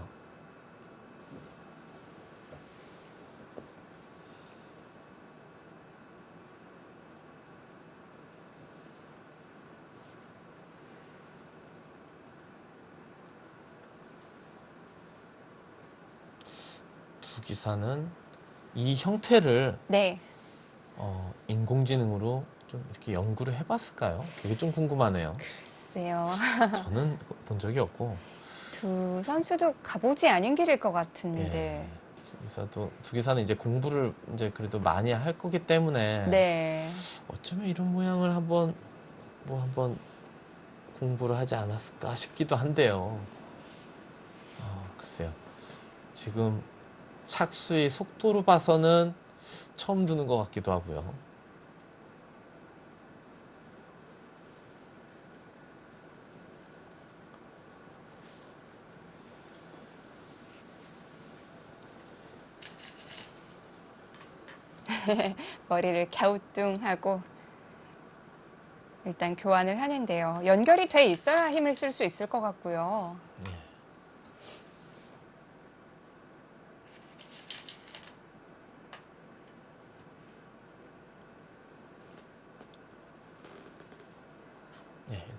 두 기사는 이 형태를 네. 인공지능으로 좀 이렇게 연구를 해봤을까요? 그게 좀 궁금하네요. 글쎄요. 저는 본 적이 없고 두 선수도 가보지 않은 길일 것 예, 같은데. 두 기사는 이제 공부를 이제 그래도 많이 할 거기 때문에 네. 어쩌면 이런 모양을 한번 공부를 하지 않았을까 싶기도 한데요. 글쎄요. 지금 착수의 속도로 봐서는 처음 두는 것 같기도 하고요. 머리를 갸우뚱하고 일단 교환을 하는데요. 연결이 돼 있어야 힘을 쓸 수 있을 것 같고요.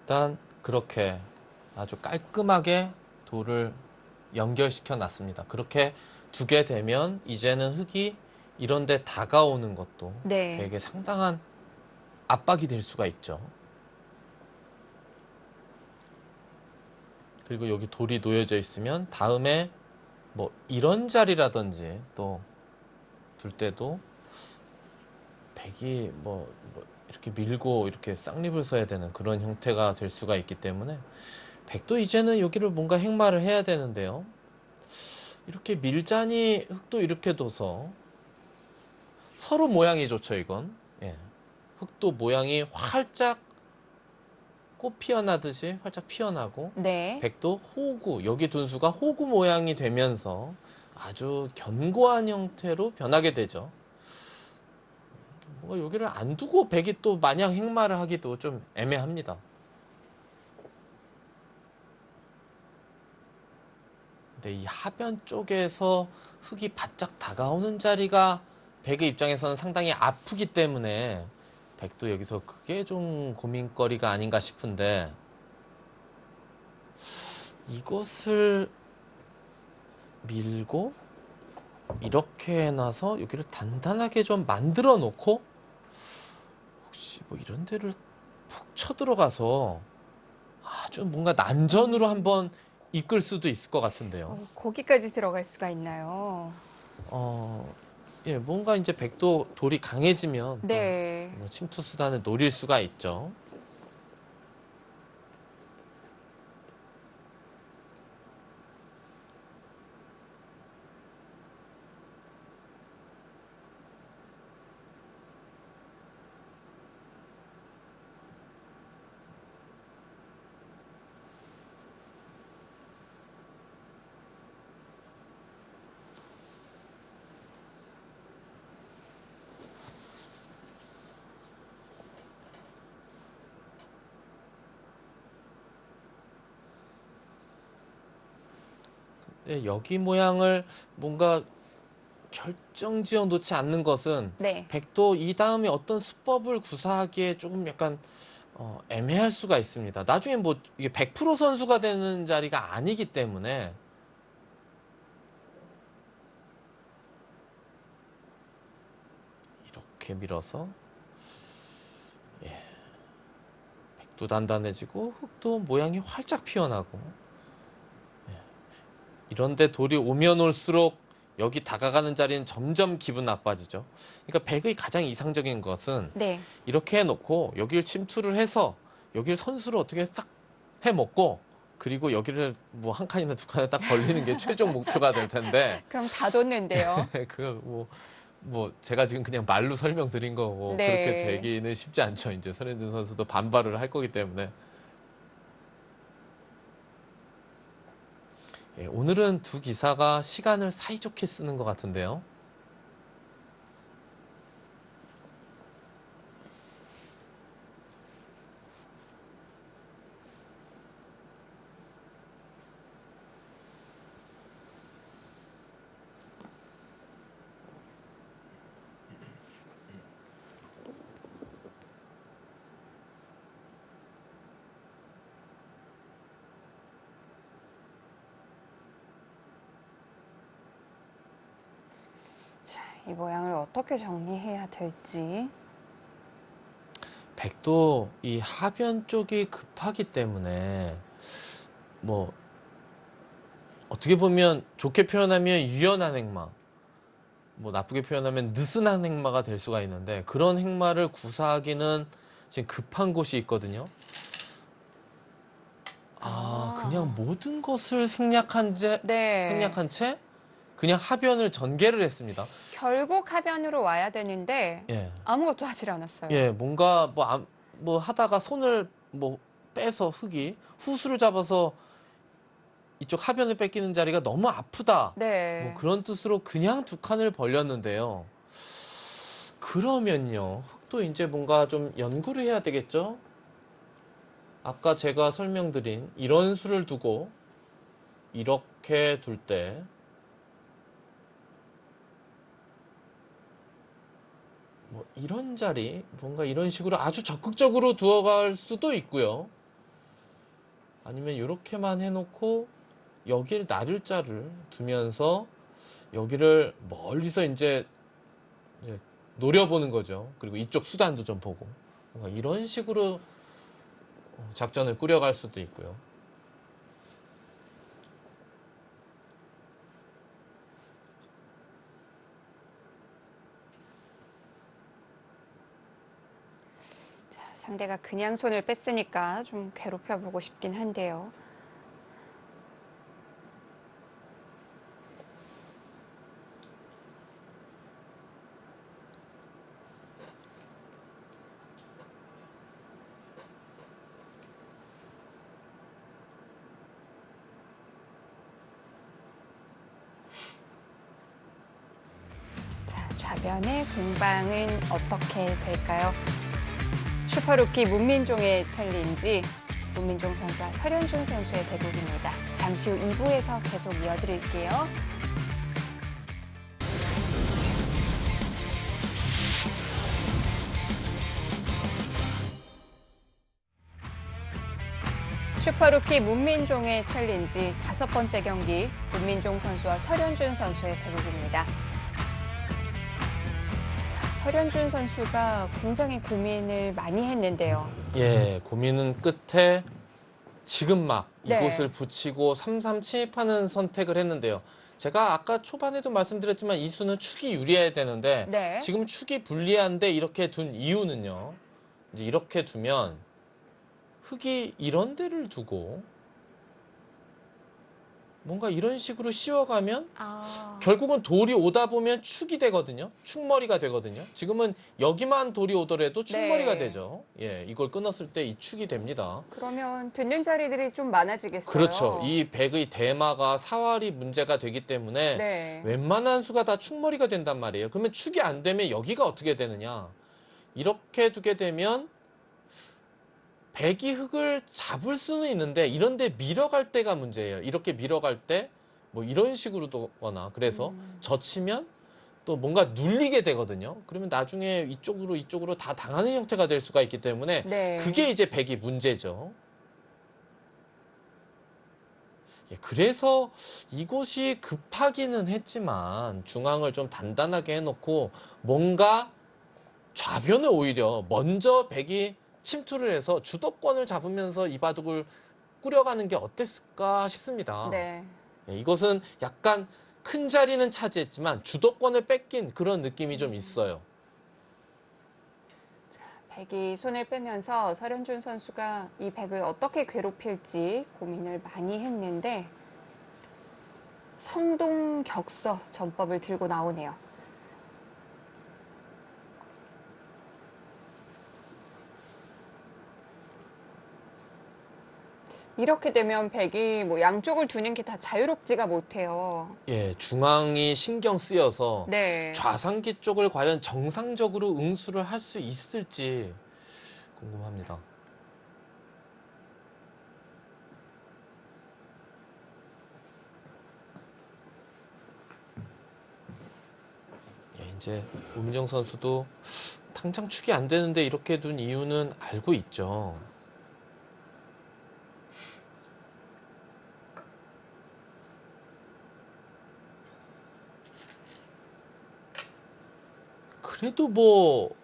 일단 그렇게 아주 깔끔하게 돌을 연결시켜 놨습니다. 그렇게 두게 되면 이제는 흙이 이런 데 다가오는 것도 네. 되게 상당한 압박이 될 수가 있죠. 그리고 여기 돌이 놓여져 있으면 다음에 뭐 이런 자리라든지 또 둘 때도 백이 뭐 이렇게 밀고 이렇게 쌍립을 써야 되는 그런 형태가 될 수가 있기 때문에 백도 이제는 여기를 뭔가 행마를 해야 되는데요. 이렇게 밀자니 흙도 이렇게 둬서 서로 모양이 좋죠, 이건. 예. 흙도 모양이 활짝 꽃 피어나듯이 활짝 피어나고 네. 백도 호구, 여기 둔수가 호구 모양이 되면서 아주 견고한 형태로 변하게 되죠. 뭔가 여기를 안 두고 백이 또 마냥 행마를 하기도 좀 애매합니다. 근데 이 하변 쪽에서 흙이 바짝 다가오는 자리가 백의 입장에서는 상당히 아프기 때문에 백도 여기서 그게 좀 고민거리가 아닌가 싶은데 이것을 밀고 이렇게 해놔서 여기를 단단하게 좀 만들어 놓고 혹시 뭐 이런 데를 푹 쳐들어가서 아주 뭔가 난전으로 한번 이끌 수도 있을 것 같은데요. 거기까지 들어갈 수가 있나요? 예, 뭔가 이제 백도 돌이 강해지면 네. 또 침투 수단을 노릴 수가 있죠. 네, 여기 모양을 뭔가 결정지어 놓지 않는 것은 네. 백도 이 다음에 어떤 수법을 구사하기에 조금 약간 애매할 수가 있습니다. 나중에 뭐 이게 100% 선수가 되는 자리가 아니기 때문에 이렇게 밀어서 예, 백도 단단해지고 흙도 모양이 활짝 피어나고 이런데 돌이 오면 올수록 여기 다가가는 자리는 점점 기분 나빠지죠. 그러니까 백의 가장 이상적인 것은 네. 이렇게 해놓고 여기를 침투를 해서 여기를 선수로 어떻게 싹 해먹고 그리고 여기를 뭐 한 칸이나 두 칸에 딱 걸리는 게 최종 목표가 될 텐데 그럼 다 뒀는데요. 뭐 제가 지금 그냥 말로 설명드린 거고 그렇게 네. 되기는 쉽지 않죠. 이제 설현준 선수도 반발을 할 거기 때문에 예, 오늘은 두 기사가 시간을 사이좋게 쓰는 것 같은데요. 자, 이 모양을 어떻게 정리해야 될지. 백도 이 하변 쪽이 급하기 때문에 뭐 어떻게 보면 좋게 표현하면 유연한 행마, 뭐 나쁘게 표현하면 느슨한 행마가 될 수가 있는데 그런 행마를 구사하기는 지금 급한 곳이 있거든요. 그냥 모든 것을 네. 생략한 채 그냥 하변을 전개를 했습니다. 결국 하변으로 와야 되는데 예. 아무것도 하질 않았어요. 예, 뭔가 뭐 하다가 손을 뭐 빼서 흙이 후수를 잡아서 이쪽 하변을 뺏기는 자리가 너무 아프다. 네. 뭐 그런 뜻으로 그냥 두 칸을 벌렸는데요. 그러면요, 흙도 이제 뭔가 좀 연구를 해야 되겠죠? 아까 제가 설명드린 이런 수를 두고 이렇게 둘 때 뭐 이런 자리, 뭔가 이런 식으로 아주 적극적으로 두어갈 수도 있고요. 아니면 이렇게만 해놓고 여기를 나를자를 두면서 여기를 멀리서 이제 노려보는 거죠. 그리고 이쪽 수단도 좀 보고 뭔가 이런 식으로 작전을 꾸려갈 수도 있고요. 자, 상대가 그냥 손을 뺐으니까 좀 괴롭혀보고 싶긴 한데요. 자, 좌변의 공방은 어떻게 될까요? 슈퍼루키 문민종의 챌린지, 문민종 선수와 설현준 선수의 대국입니다. 잠시 후 2부에서 계속 이어드릴게요. 슈퍼루키 문민종의 챌린지 5번째 경기, 문민종 선수와 설현준 선수의 대국입니다. 설현준 선수가 굉장히 고민을 많이 했는데요. 예, 고민은 끝에 지금 막 네. 이곳을 붙이고 3-3 침입하는 선택을 했는데요. 제가 아까 초반에도 말씀드렸지만 이 수는 축이 유리해야 되는데 네. 지금 축이 불리한데 이렇게 둔 이유는요. 이제 이렇게 두면 흙이 이런 데를 두고 뭔가 이런 식으로 씌워가면 결국은 돌이 오다 보면 축이 되거든요. 축머리가 되거든요. 지금은 여기만 돌이 오더라도 축머리가 네. 되죠. 예, 이걸 끊었을 때 이 축이 됩니다. 그러면 듣는 자리들이 좀 많아지겠어요. 그렇죠. 이 백의 대마가 사활이 문제가 되기 때문에 네. 웬만한 수가 다 축머리가 된단 말이에요. 그러면 축이 안 되면 여기가 어떻게 되느냐. 이렇게 두게 되면 백이 흙을 잡을 수는 있는데 이런데 밀어갈 때가 문제예요. 이렇게 밀어갈 때 뭐 이런 식으로 두거나 그래서 젖히면 또 뭔가 눌리게 되거든요. 그러면 나중에 이쪽으로 다 당하는 형태가 될 수가 있기 때문에 네. 그게 이제 백이 문제죠. 예, 그래서 이곳이 급하기는 했지만 중앙을 좀 단단하게 해놓고 뭔가 좌변을 오히려 먼저 백이 침투를 해서 주도권을 잡으면서 이 바둑을 꾸려가는 게 어땠을까 싶습니다. 네. 예, 이것은 약간 큰 자리는 차지했지만 주도권을 뺏긴 그런 느낌이 좀 있어요. 백이 손을 빼면서 설현준 선수가 이 백을 어떻게 괴롭힐지 고민을 많이 했는데 성동격서 전법을 들고 나오네요. 이렇게 되면 백이 뭐 양쪽을 두는 게 다 자유롭지가 못해요. 예, 중앙이 신경 쓰여서 네. 좌상기 쪽을 과연 정상적으로 응수를 할 수 있을지 궁금합니다. 예, 이제 우민정 선수도 당장 축이 안 되는데 이렇게 둔 이유는 알고 있죠. 그래도 뭐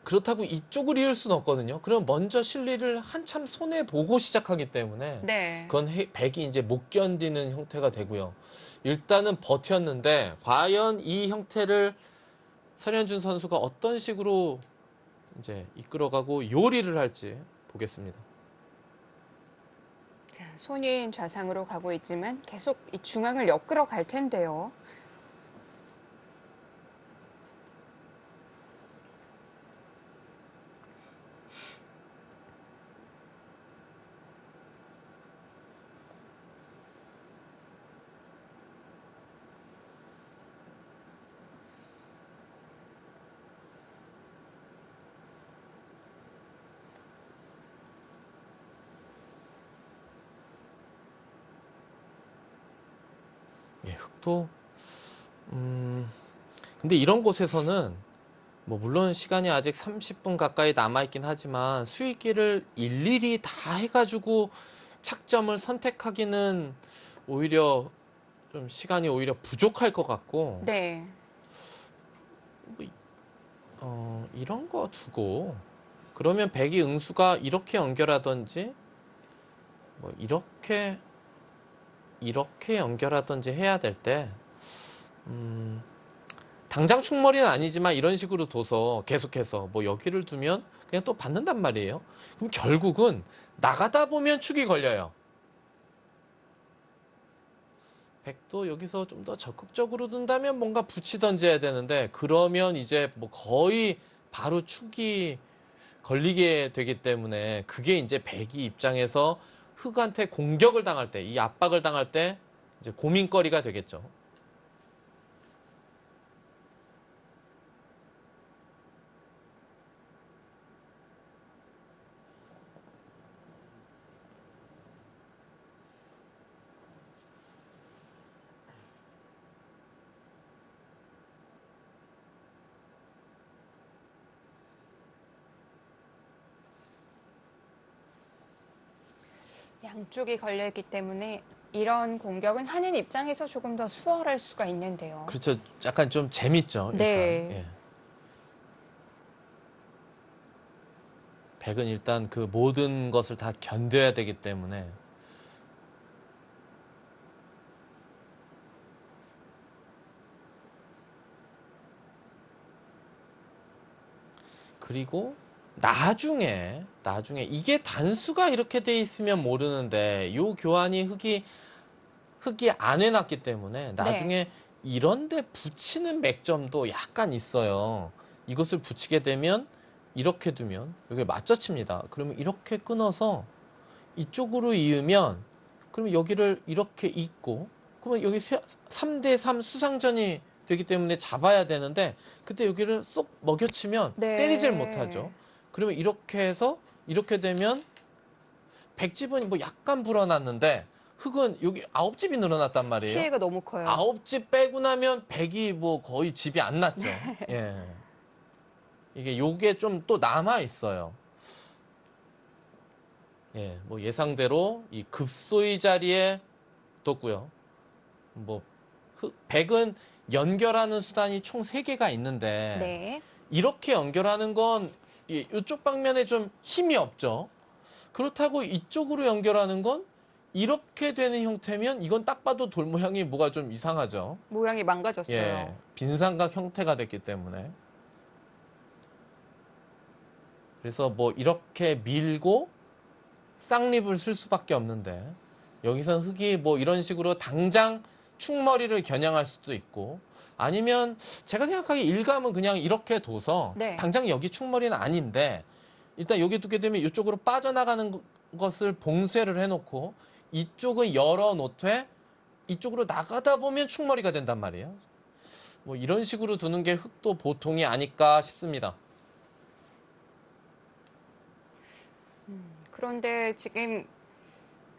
그렇다고 이쪽을 이을 수는 없거든요. 그럼 먼저 실리를 한참 손해 보고 시작하기 때문에 네. 그건 백이 이제 못 견디는 형태가 되고요. 일단은 버텼는데 과연 이 형태를 설현준 선수가 어떤 식으로 이제 이끌어가고 요리를 할지 보겠습니다. 자, 손이 좌상으로 가고 있지만 계속 이 중앙을 엮으러 갈 텐데요. 예, 흙도 근데 이런 곳에서는 뭐 물론 시간이 아직 30분 가까이 남아있긴 하지만 수익기를 일일이 다 해가지고 착점을 선택하기는 오히려 좀 시간이 오히려 부족할 것 같고 네. 이런 거 두고 그러면 백이 응수가 이렇게 연결하든지 뭐 이렇게 연결하든지 해야 될 때 당장 충머리는 아니지만 이런 식으로 둬서 계속해서 뭐 여기를 두면 그냥 또 받는단 말이에요. 그럼 결국은 나가다 보면 축이 걸려요. 백도 여기서 좀 더 적극적으로 둔다면 뭔가 붙이던지 해야 되는데 그러면 이제 뭐 거의 바로 축이 걸리게 되기 때문에 그게 이제 백이 입장에서 흑한테 공격을 당할 때, 이 압박을 당할 때 이제 고민거리가 되겠죠. 양쪽이 걸려있기 때문에 이런 공격은 하는 입장에서 조금 더 수월할 수가 있는데요. 그렇죠. 약간 좀 재밌죠. 일단. 네. 예. 백은 일단 그 모든 것을 다 견뎌야 되기 때문에 그리고 나중에 이게 단수가 이렇게 돼 있으면 모르는데 요 교환이 흑이 안 해놨기 때문에 나중에 이런데 붙이는 맥점도 약간 있어요. 이것을 붙이게 되면 이렇게 두면 여기 맞젖힙니다. 그러면 이렇게 끊어서 이쪽으로 이으면 그러면 여기를 이렇게 잇고 그러면 여기 3대3 수상전이 되기 때문에 잡아야 되는데 그때 여기를 쏙 먹여치면 네. 때리질 못하죠. 그러면 이렇게 해서 이렇게 되면 백집은 뭐 약간 불어났는데 흑은 여기 9집이 늘어났단 말이에요. 피해가 너무 커요. 9집 빼고 나면 백이 뭐 거의 집이 안 났죠. 예. 요게 좀 또 남아 있어요. 예, 뭐 예상대로 이 급소의 자리에 뒀고요. 뭐 백은 연결하는 수단이 총 3개가 있는데 네. 이렇게 연결하는 건 이쪽 방면에 좀 힘이 없죠. 그렇다고 이쪽으로 연결하는 건 이렇게 되는 형태면 이건 딱 봐도 돌 모양이 뭐가 좀 이상하죠. 모양이 망가졌어요. 예, 빈삼각 형태가 됐기 때문에. 그래서 뭐 이렇게 밀고 쌍립을 쓸 수밖에 없는데 여기선 흑이 뭐 이런 식으로 당장 축머리를 겨냥할 수도 있고 아니면 제가 생각하기에 일감은 그냥 이렇게 둬서 네. 당장 여기 축머리는 아닌데 일단 여기 두게 되면 이쪽으로 빠져나가는 것을 봉쇄를 해놓고 이쪽은 열어놓되 이쪽으로 나가다 보면 축머리가 된단 말이에요. 뭐 이런 식으로 두는 게 흑도 보통이 아닐까 싶습니다. 그런데 지금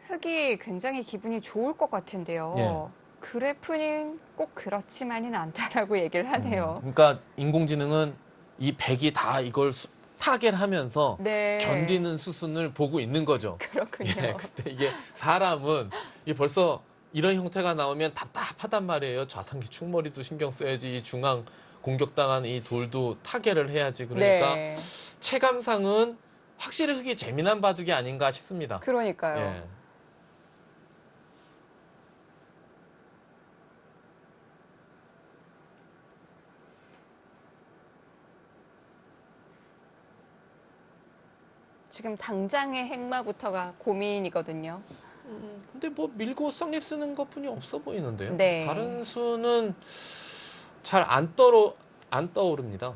흑이 굉장히 기분이 좋을 것 같은데요. 예. 그래프는 꼭 그렇지만은 않다라고 얘기를 하네요. 그러니까 인공지능은 이 백이 다 이걸 타겟하면서 네. 견디는 수순을 보고 있는 거죠. 그렇군요. 예, 근데 이게 사람은 이게 벌써 이런 형태가 나오면 답답하단 말이에요. 좌상기 충머리도 신경 써야지, 이 중앙 공격당한 이 돌도 타겟을 해야지. 그러니까 네. 체감상은 확실히 흑이 재미난 바둑이 아닌가 싶습니다. 그러니까요. 예. 지금 당장의 행마부터가 고민이거든요. 근데 뭐 밀고 쌍립 쓰는 것뿐이 없어 보이는데요. 네. 다른 수는 잘 안 떠오릅니다.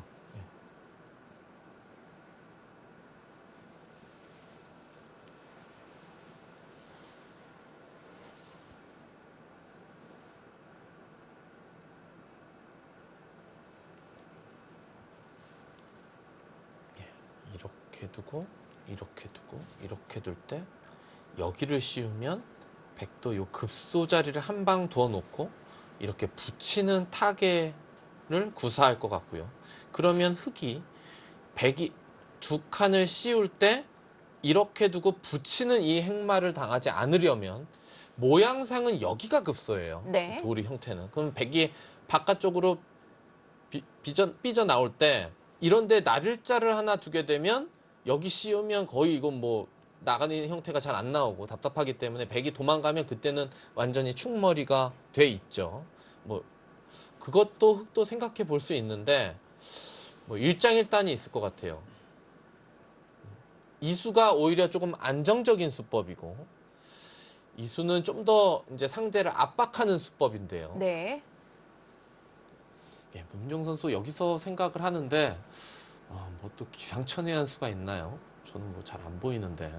이렇게 두고 이렇게 두고 이렇게 둘 때 여기를 씌우면 백도 요 급소 자리를 한 방 두어 놓고 이렇게 붙이는 타겟을 구사할 것 같고요. 그러면 흙이 백이 두 칸을 씌울 때 이렇게 두고 붙이는 이 행마를 당하지 않으려면 모양상은 여기가 급소예요. 네. 돌이 형태는. 그럼 백이 바깥쪽으로 삐져 나올 때 이런데 날일자를 하나 두게 되면 여기 씌우면 거의 이건 뭐 나가는 형태가 잘 안 나오고 답답하기 때문에 백이 도망가면 그때는 완전히 충머리가 돼 있죠. 뭐 그것도 흙도 생각해 볼 수 있는데 뭐 일장일단이 있을 것 같아요. 이수가 오히려 조금 안정적인 수법이고 이수는 좀 더 이제 상대를 압박하는 수법인데요. 네. 예, 문민정 선수 여기서 생각을 하는데 뭐 또 기상천외한 수가 있나요? 저는 뭐 잘 안 보이는데.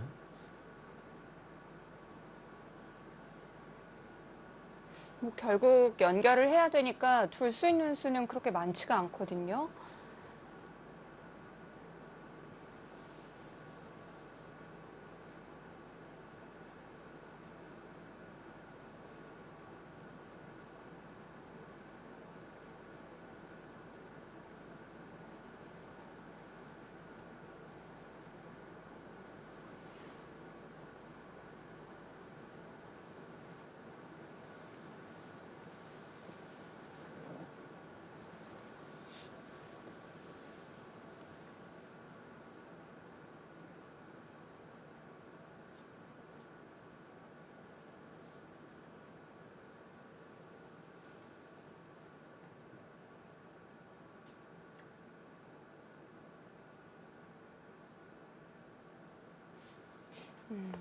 뭐 결국 연결을 해야 되니까 둘 수 있는 수는 그렇게 많지가 않거든요.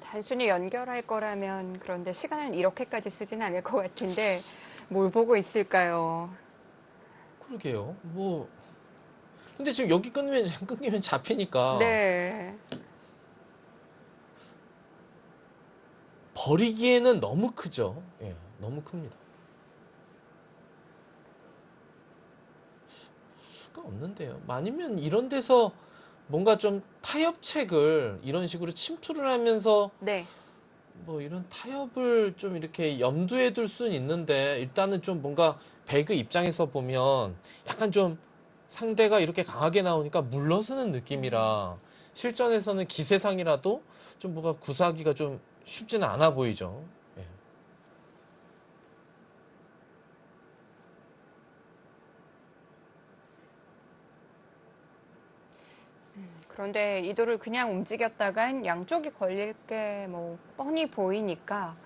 단순히 연결할 거라면 그런데 시간을 이렇게까지 쓰진 않을 것 같은데 뭘 보고 있을까요? 그러게요. 뭐 근데 지금 여기 끊기면 잡히니까 네. 버리기에는 너무 크죠. 예, 너무 큽니다. 수가 없는데요. 아니면 이런 데서 뭔가 좀 타협책을 이런 식으로 침투를 하면서 네. 뭐 이런 타협을 좀 이렇게 염두에 둘 수는 있는데 일단은 좀 뭔가 배그 입장에서 보면 약간 좀 상대가 이렇게 강하게 나오니까 물러서는 느낌이라 실전에서는 기세상이라도 좀 뭔가 구사하기가 좀 쉽지는 않아 보이죠. 예. 그런데 이 돌을 그냥 움직였다간 양쪽이 걸릴 게 뭐 뻔히 보이니까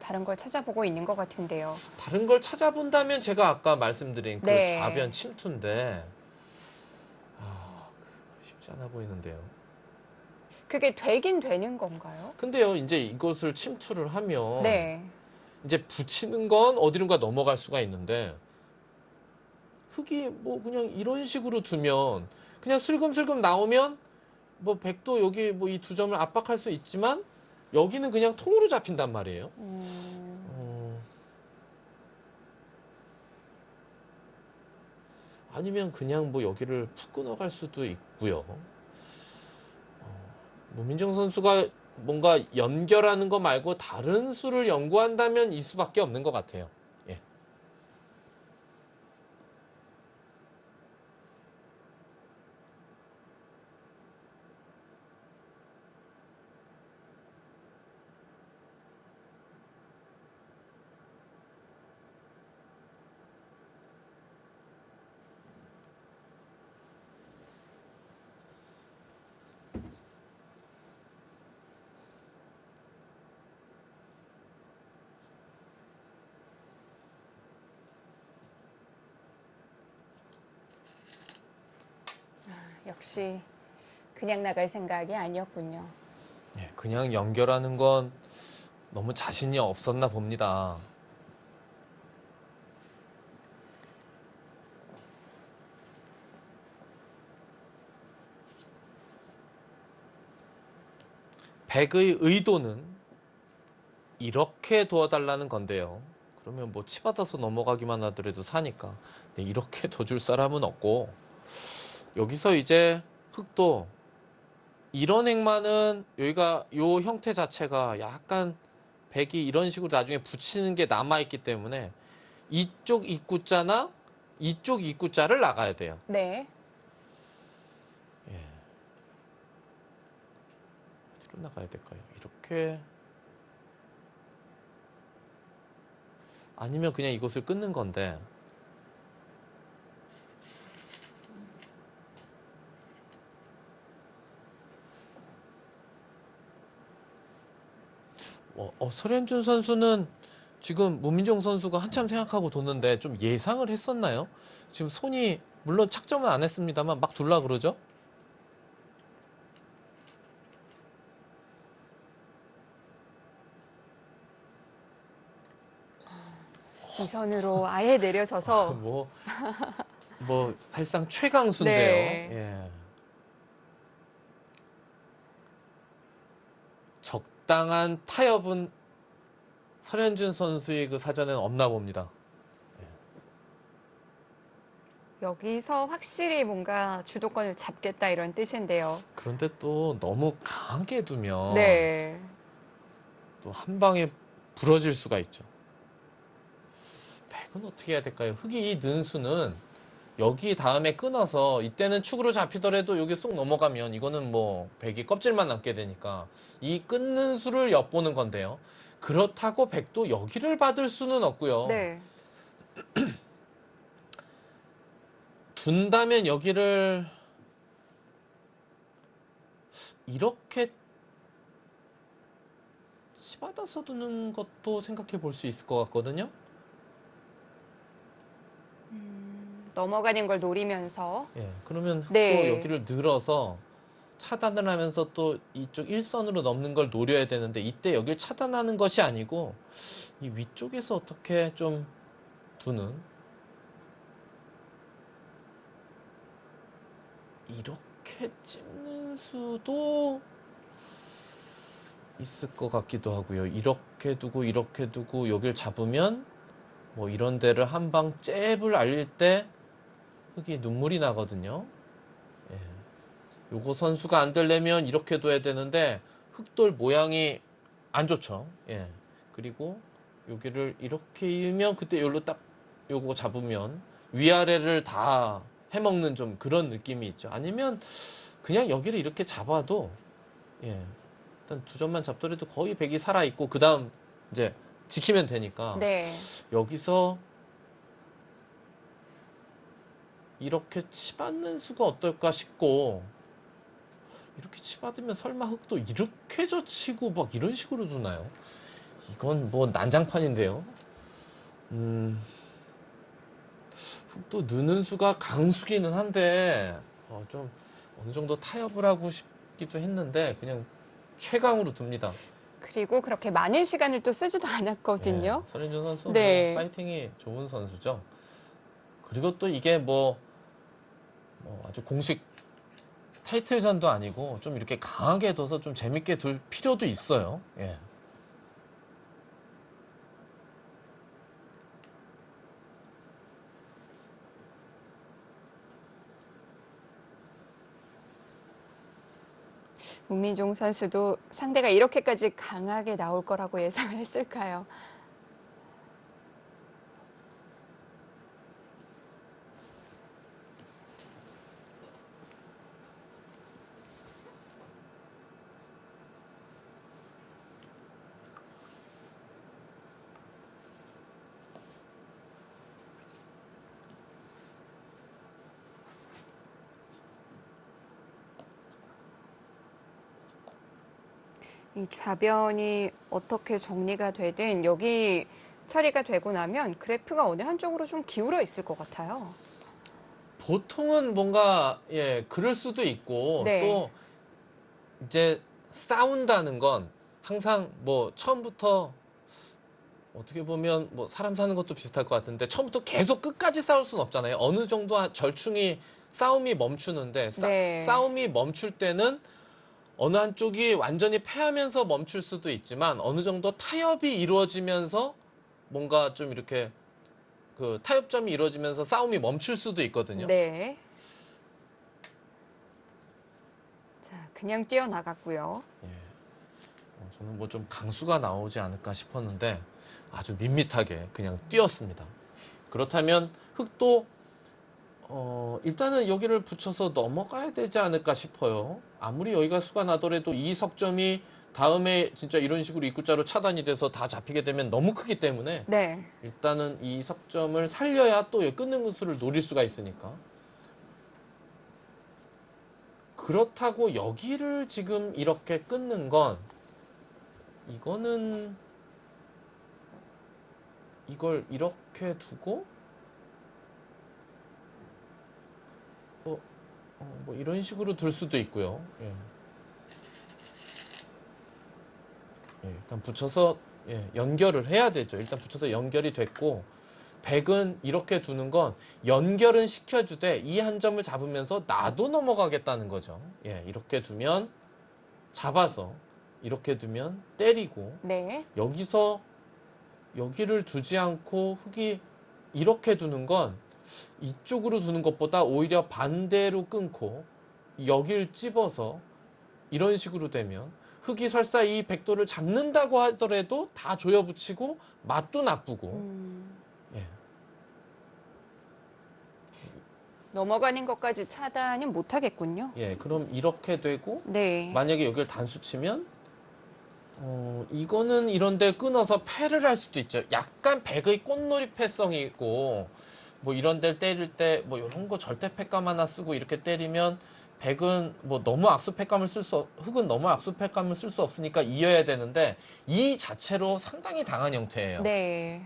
다른 걸 찾아보고 있는 것 같은데요. 다른 걸 찾아본다면 제가 아까 말씀드린 그 네. 좌변 침투인데 쉽지 않아 보이는데요. 그게 되긴 되는 건가요? 근데요, 이제 이것을 침투를 하면 네. 이제 붙이는 건 어디론가 넘어갈 수가 있는데 흙이 뭐 그냥 이런 식으로 두면 그냥 슬금슬금 나오면 뭐 백도 여기 뭐 이 두 점을 압박할 수 있지만 여기는 그냥 통으로 잡힌단 말이에요. 아니면 그냥 뭐 여기를 푹 끊어갈 수도 있고요. 문민정 선수가 뭔가 연결하는 거 말고 다른 수를 연구한다면 이 수밖에 없는 것 같아요. 예. 역시 그냥 나갈 생각이 아니었군요. 예, 그냥 연결하는 건 너무 자신이 없었나 봅니다. 백의 의도는 이렇게 도와달라는 건데요. 그러면 뭐 치받아서 넘어가기만 하더라도 사니까. 근데 이렇게 둬줄 사람은 없고 여기서 이제 흙도 이런 행마는 여기가 요 형태 자체가 약간 백이 이런 식으로 나중에 붙이는 게 남아있기 때문에 이쪽 입구자나 이쪽 입구자를 나가야 돼요. 네. 어디로 나가야 될까요? 이렇게 아니면 그냥 이곳을 끊는 건데 설현준 선수는 지금 문민정 선수가 한참 생각하고 뒀는데 좀 예상을 했었나요? 지금 손이 물론 착점은 안 했습니다만 막 둘라 그러죠? 이 선으로 아예 내려져서 뭐 사실상 최강수인데요. 네. 예. 적당한 타협은 설현준 선수의 그 사전에는 없나 봅니다. 여기서 확실히 뭔가 주도권을 잡겠다 이런 뜻인데요. 그런데 또 너무 강하게 두면 네. 또 한 방에 부러질 수가 있죠. 백은 어떻게 해야 될까요? 흙이 이 는수는 여기 다음에 끊어서 이때는 축으로 잡히더라도 여기 쏙 넘어가면 이거는 뭐 백이 껍질만 남게 되니까 이 끊는 수를 엿보는 건데요. 그렇다고 백도 여기를 받을 수는 없고요. 네. 둔다면 여기를 이렇게 치받아서 두는 것도 생각해 볼 수 있을 것 같거든요. 넘어가는 걸 노리면서 예, 그러면 흙도 네. 여기를 늘어서 차단을 하면서 또 이쪽 일선으로 넘는 걸 노려야 되는데 이때 여기를 차단하는 것이 아니고 이 위쪽에서 어떻게 좀 두는 이렇게 찝는 수도 있을 것 같기도 하고요. 이렇게 두고 여기를 잡으면 뭐 이런 데를 한 방 잽을 알릴 때 흙이 눈물이 나거든요. 예. 요거 선수가 안 되려면 이렇게 둬야 되는데 흙돌 모양이 안 좋죠. 예. 그리고 여기를 이렇게 이으면 그때 여기로 딱 요거 잡으면 위아래를 다 해먹는 좀 그런 느낌이 있죠. 아니면 그냥 여기를 이렇게 잡아도 예. 일단 두 점만 잡더라도 거의 백이 살아있고 그 다음 이제 지키면 되니까 네. 여기서 이렇게 치받는 수가 어떨까 싶고 이렇게 치받으면 설마 흙도 이렇게 젖히고 막 이런 식으로 두나요? 이건 뭐 난장판인데요. 흙도 느는 수가 강수기는 한데 좀 어느 정도 타협을 하고 싶기도 했는데 그냥 최강으로 둡니다. 그리고 그렇게 많은 시간을 또 쓰지도 않았거든요. 예, 설현준 선수 네. 뭐 파이팅이 좋은 선수죠. 그리고 또 이게 뭐 아주 공식 타이틀전도 아니고 좀 이렇게 강하게 둬서 좀 재밌게 둘 필요도 있어요. 예. 문민종 선수도 상대가 이렇게까지 강하게 나올 거라고 예상을 했을까요? 이 좌변이 어떻게 정리가 되든 여기 처리가 되고 나면 그래프가 어느 한쪽으로 좀 기울어 있을 것 같아요. 보통은 뭔가 그럴 수도 있고 네. 또 이제 싸운다는 건 항상 뭐 처음부터 어떻게 보면 뭐 사람 사는 것도 비슷할 것 같은데 처음부터 계속 끝까지 싸울 수는 없잖아요. 어느 정도 절충이 싸움이 멈추는데 네. 싸움이 멈출 때는 어느 한쪽이 완전히 패하면서 멈출 수도 있지만 어느 정도 타협이 이루어지면서 뭔가 좀 이렇게 그 타협점이 이루어지면서 싸움이 멈출 수도 있거든요. 네. 자, 그냥 뛰어나갔고요. 저는 뭐 좀 강수가 나오지 않을까 싶었는데 아주 밋밋하게 그냥 뛰었습니다. 그렇다면 흙도 일단은 여기를 붙여서 넘어가야 되지 않을까 싶어요. 아무리 여기가 수가 나더라도 이 석점이 다음에 진짜 이런 식으로 입구자로 차단이 돼서 다 잡히게 되면 너무 크기 때문에 네. 일단은 이 석점을 살려야 또 끊는 수를 노릴 수가 있으니까. 그렇다고 여기를 지금 이렇게 끊는 건 이거는 이걸 이렇게 두고 뭐 이런 식으로 둘 수도 있고요. 예. 예, 일단 붙여서 연결을 해야 되죠. 일단 붙여서 연결이 됐고 100은 이렇게 두는 건 연결은 시켜주되 이 한 점을 잡으면서 나도 넘어가겠다는 거죠. 예, 이렇게 두면 잡아서 이렇게 두면 때리고 네. 여기서 여기를 두지 않고 흙이 이렇게 두는 건 이쪽으로 두는 것보다 오히려 반대로 끊고 여기를 찝어서 이런 식으로 되면 흙이 설사 이 백도를 잡는다고 하더라도 다 조여붙이고 맛도 나쁘고 예. 넘어가는 것까지 차단은 못하겠군요. 예, 그럼 이렇게 되고 네. 만약에 여기를 단수 치면 이거는 이런데 끊어서 패를 할 수도 있죠. 약간 백의 꽃놀이패성이 있고 뭐 이런 데를 때릴 때 뭐 이런 거 절대 패감 하나 쓰고 이렇게 때리면 백은 뭐 너무 악수 패감을 흙은 너무 악수 패감을 쓸 수 없으니까 이어야 되는데 이 자체로 상당히 당한 형태예요. 네.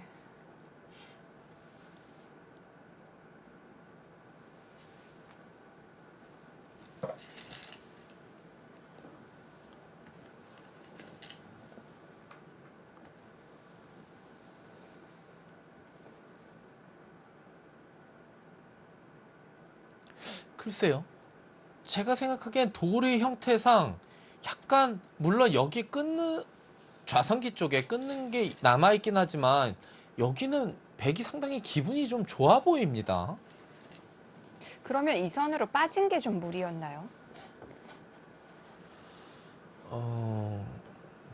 글쎄요. 제가 생각하기엔 돌의 형태상 약간 물론 여기 끊는 좌상기 쪽에 끊는 게 남아있긴 하지만 여기는 백이 상당히 기분이 좀 좋아 보입니다. 그러면 이 선으로 빠진 게 좀 무리였나요?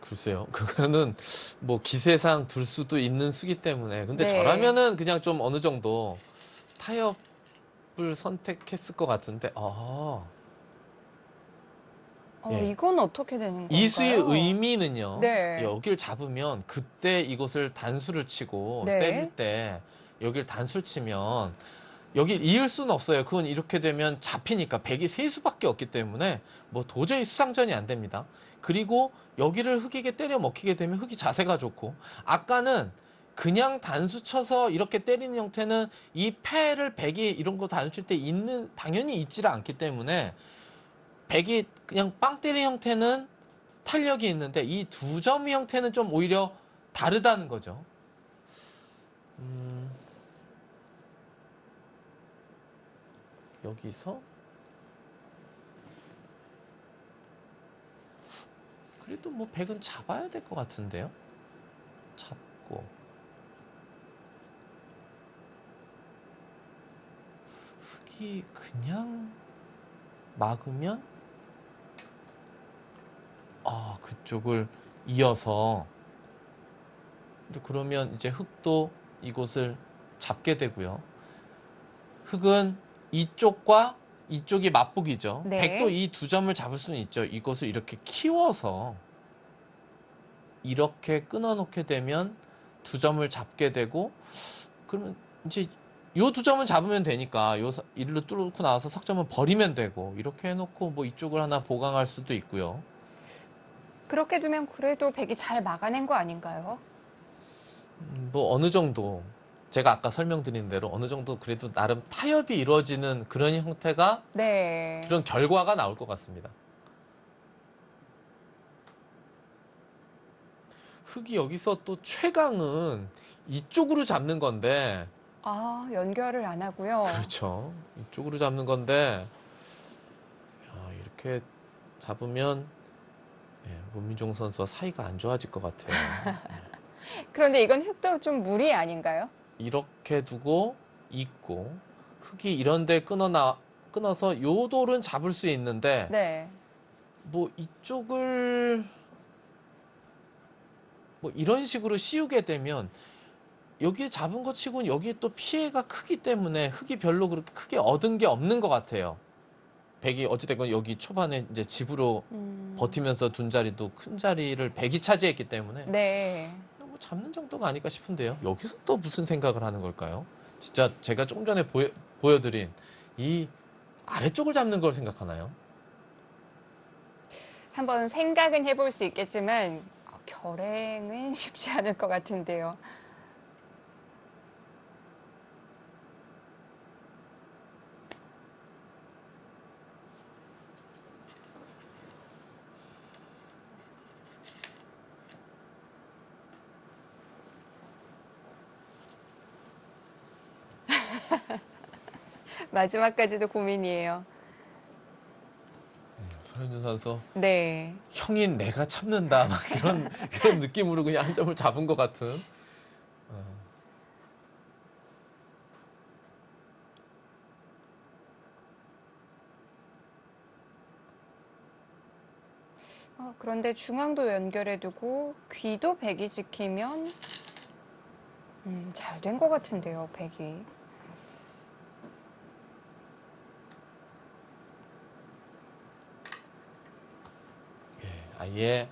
글쎄요. 그거는 뭐 기세상 둘 수도 있는 수기 때문에. 근데 네. 저라면은 그냥 좀 어느 정도 타협을 선택했을 것 같은데, 예. 이건 어떻게 되는 건가요? 이 수의 의미는요. 네. 여기를 잡으면 그때 이곳을 단수를 치고 네. 때릴 때 여기를 단수를 치면 여길 이을 수는 없어요. 그건 이렇게 되면 잡히니까 백이 세 수밖에 없기 때문에 뭐 도저히 수상전이 안 됩니다. 그리고 여기를 흙에게 때려 먹히게 되면 흙이 자세가 좋고 아까는 그냥 단수 쳐서 이렇게 때리는 형태는 이 패를 백이 이런 거 단수 칠 때 당연히 있지를 않기 때문에 백이 그냥 빵 때리는 형태는 탄력이 있는데 이 두 점 형태는 좀 오히려 다르다는 거죠. 여기서 그래도 뭐 백은 잡아야 될 것 같은데요. 잡고 흙이 그냥 막으면 그쪽을 이어서 근데 그러면 이제 흙도 이곳을 잡게 되고요. 흙은 이쪽과 이쪽이 맞붙기죠. 네. 백도 이 두 점을 잡을 수는 있죠. 이것을 이렇게 키워서 이렇게 끊어놓게 되면 두 점을 잡게 되고 그러면 이제 요 두 점은 잡으면 되니까 이리로 뚫고 나와서 석점은 버리면 되고 이렇게 해놓고 뭐 이쪽을 하나 보강할 수도 있고요. 그렇게 두면 그래도 백이 잘 막아낸 거 아닌가요? 뭐 어느 정도 제가 아까 설명드린 대로 어느 정도 그래도 나름 타협이 이루어지는 그런 형태가 네. 그런 결과가 나올 것 같습니다. 흙이 여기서 또 최강은 이쪽으로 잡는 건데 연결을 안 하고요. 그렇죠. 이쪽으로 잡는 건데 이렇게 잡으면 문민종 선수와 사이가 안 좋아질 것 같아요. 그런데 이건 흙도 좀 무리 아닌가요? 이렇게 두고 있고 흙이 이런 데 끊어서 요 돌은 잡을 수 있는데 네. 뭐 이쪽을 뭐 이런 식으로 씌우게 되면 여기에 잡은 것 치고는 여기에 또 피해가 크기 때문에 흙이 별로 그렇게 크게 얻은 게 없는 것 같아요. 백이 어찌됐건 여기 초반에 이제 집으로 버티면서 둔 자리도 큰 자리를 백이 차지했기 때문에 네. 뭐 잡는 정도가 아닐까 싶은데요. 여기서 또 무슨 생각을 하는 걸까요? 진짜 제가 조금 전에 보여드린 이 아래쪽을 잡는 걸 생각하나요? 한번 생각은 해볼 수 있겠지만 결행은 쉽지 않을 것 같은데요. 마지막까지도 고민이에요. 설현준 선수 네. 형인 내가 참는다 막 그런 느낌으로 그냥 한 점을 잡은 것 같은. 그런데 중앙도 연결해 두고 귀도 백이 지키면 잘 된 것 같은데요, 백이. 아예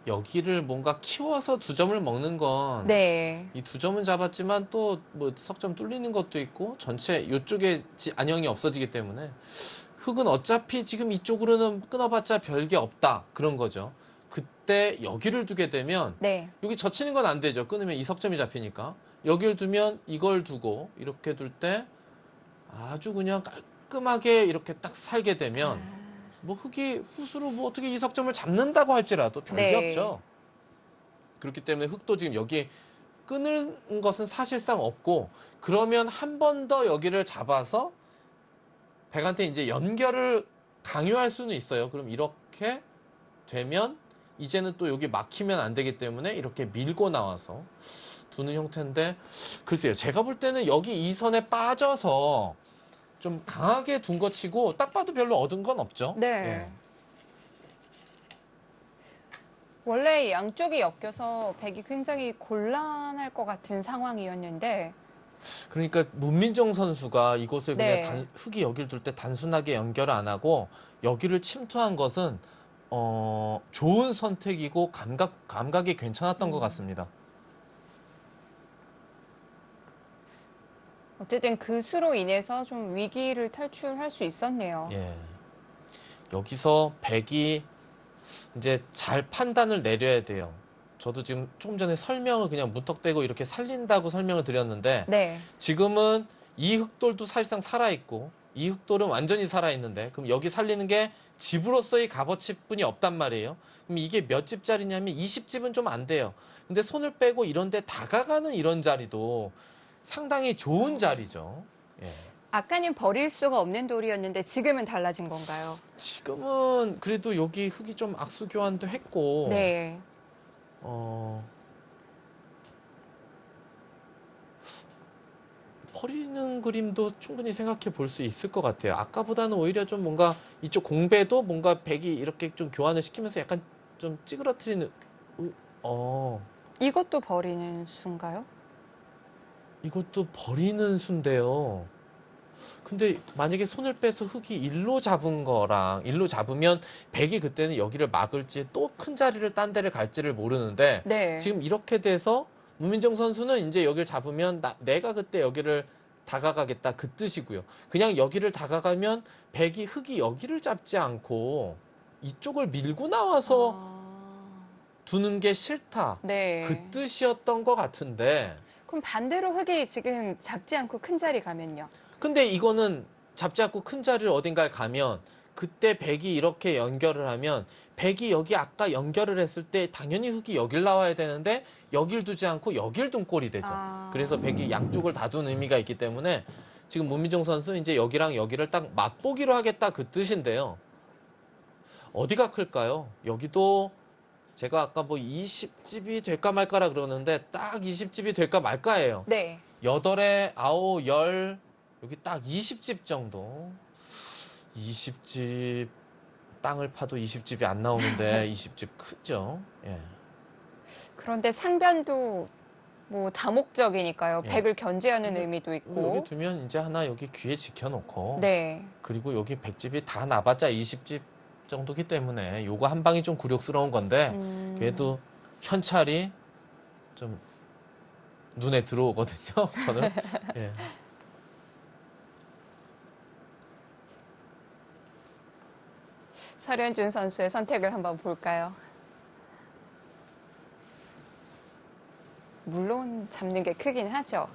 여기를 뭔가 키워서 두 점을 먹는 건 네. 이 두 점은 잡았지만 또 뭐 석점 뚫리는 것도 있고 전체 이쪽에 안형이 없어지기 때문에 흙은 어차피 지금 이쪽으로는 끊어봤자 별게 없다 그런 거죠. 그때 여기를 두게 되면 네. 여기 젖히는 건 안 되죠. 끊으면 이 석점이 잡히니까 여기를 두면 이걸 두고 이렇게 둘 때 아주 그냥 깔끔하게 이렇게 딱 살게 되면 뭐 흙이 붓으로 뭐 어떻게 이 석점을 잡는다고 할지라도 별게 네. 없죠. 그렇기 때문에 흙도 지금 여기 끊는 것은 사실상 없고 그러면 한 번 더 여기를 잡아서 백한테 이제 연결을 강요할 수는 있어요. 그럼 이렇게 되면 이제는 또 여기 막히면 안 되기 때문에 이렇게 밀고 나와서 두는 형태인데 글쎄요. 제가 볼 때는 여기 이 선에 빠져서 좀 강하게 둔 것 치고 딱 봐도 별로 얻은 건 없죠. 네. 예. 원래 양쪽이 엮여서 백이 굉장히 곤란할 것 같은 상황이었는데 그러니까 문민정 선수가 이곳을 그냥 네. 흙이 여기를 둘 때 단순하게 연결을 안 하고 여기를 침투한 것은 좋은 선택이고 감각이 괜찮았던 것 같습니다. 어쨌든 그 수로 인해서 좀 위기를 탈출할 수 있었네요. 예. 여기서 백이 이제 잘 판단을 내려야 돼요. 저도 지금 조금 전에 설명을 그냥 무턱대고 이렇게 살린다고 설명을 드렸는데 네. 지금은 이 흑돌도 사실상 살아있고 이 흑돌은 완전히 살아있는데 그럼 여기 살리는 게 집으로서의 값어치뿐이 없단 말이에요. 그럼 이게 몇 집짜리냐면 20집은 좀 안 돼요. 근데 손을 빼고 이런 데 다가가는 이런 자리도 상당히 좋은 자리죠. 예. 아까는 버릴 수가 없는 돌이었는데 지금은 달라진 건가요? 지금은 그래도 여기 흙이 좀 악수 교환도 했고 네. 버리는 그림도 충분히 생각해 볼 수 있을 것 같아요. 아까보다는 오히려 좀 뭔가 이쪽 공배도 뭔가 백이 이렇게 좀 교환을 시키면서 약간 좀 찌그러뜨리는, 이것도 버리는 수인가요? 이것도 버리는 수인데요. 근데 만약에 손을 빼서 흙이 일로 잡은 거랑 일로 잡으면 백이 그때는 여기를 막을지 또 큰 자리를 딴 데를 갈지를 모르는데 네. 지금 이렇게 돼서 문민정 선수는 이제 여기를 잡으면 내가 그때 여기를 다가가겠다 그 뜻이고요. 그냥 여기를 다가가면 백이 흙이 여기를 잡지 않고 이쪽을 밀고 나와서 두는 게 싫다. 네. 그 뜻이었던 것 같은데 그럼 반대로 흙이 지금 잡지 않고 큰 자리 가면요? 근데 이거는 잡지 않고 큰 자리를 어딘가에 가면 그때 백이 이렇게 연결을 하면 백이 여기 아까 연결을 했을 때 당연히 흙이 여길 나와야 되는데 여길 두지 않고 여길 둔 꼴이 되죠. 그래서 백이 양쪽을 다 둔 의미가 있기 때문에 지금 문민정 선수 이제 여기랑 여기를 딱 맛보기로 하겠다 그 뜻인데요. 어디가 클까요? 여기도 제가 아까 뭐 20집이 될까 말까라 그러는데 딱 20집이 될까 말까예요. 네. 8에 9, 10 여기 딱 20집 정도. 20집 땅을 파도 20집이 안 나오는데 20집 크죠. 예. 그런데 상변도 뭐 다목적이니까요. 예. 백을 견제하는 의미도 있고. 여기 두면 이제 하나 여기 귀에 지켜놓고 네. 그리고 여기 100집이 다 나봤자 20집 정도기 때문에 요거 한 방이 좀 굴욕스러운 건데 그래도 현찰이 좀 눈에 들어오거든요. 저는. 예. 설현준 선수의 선택을 한번 볼까요? 물론 잡는 게 크긴 하죠.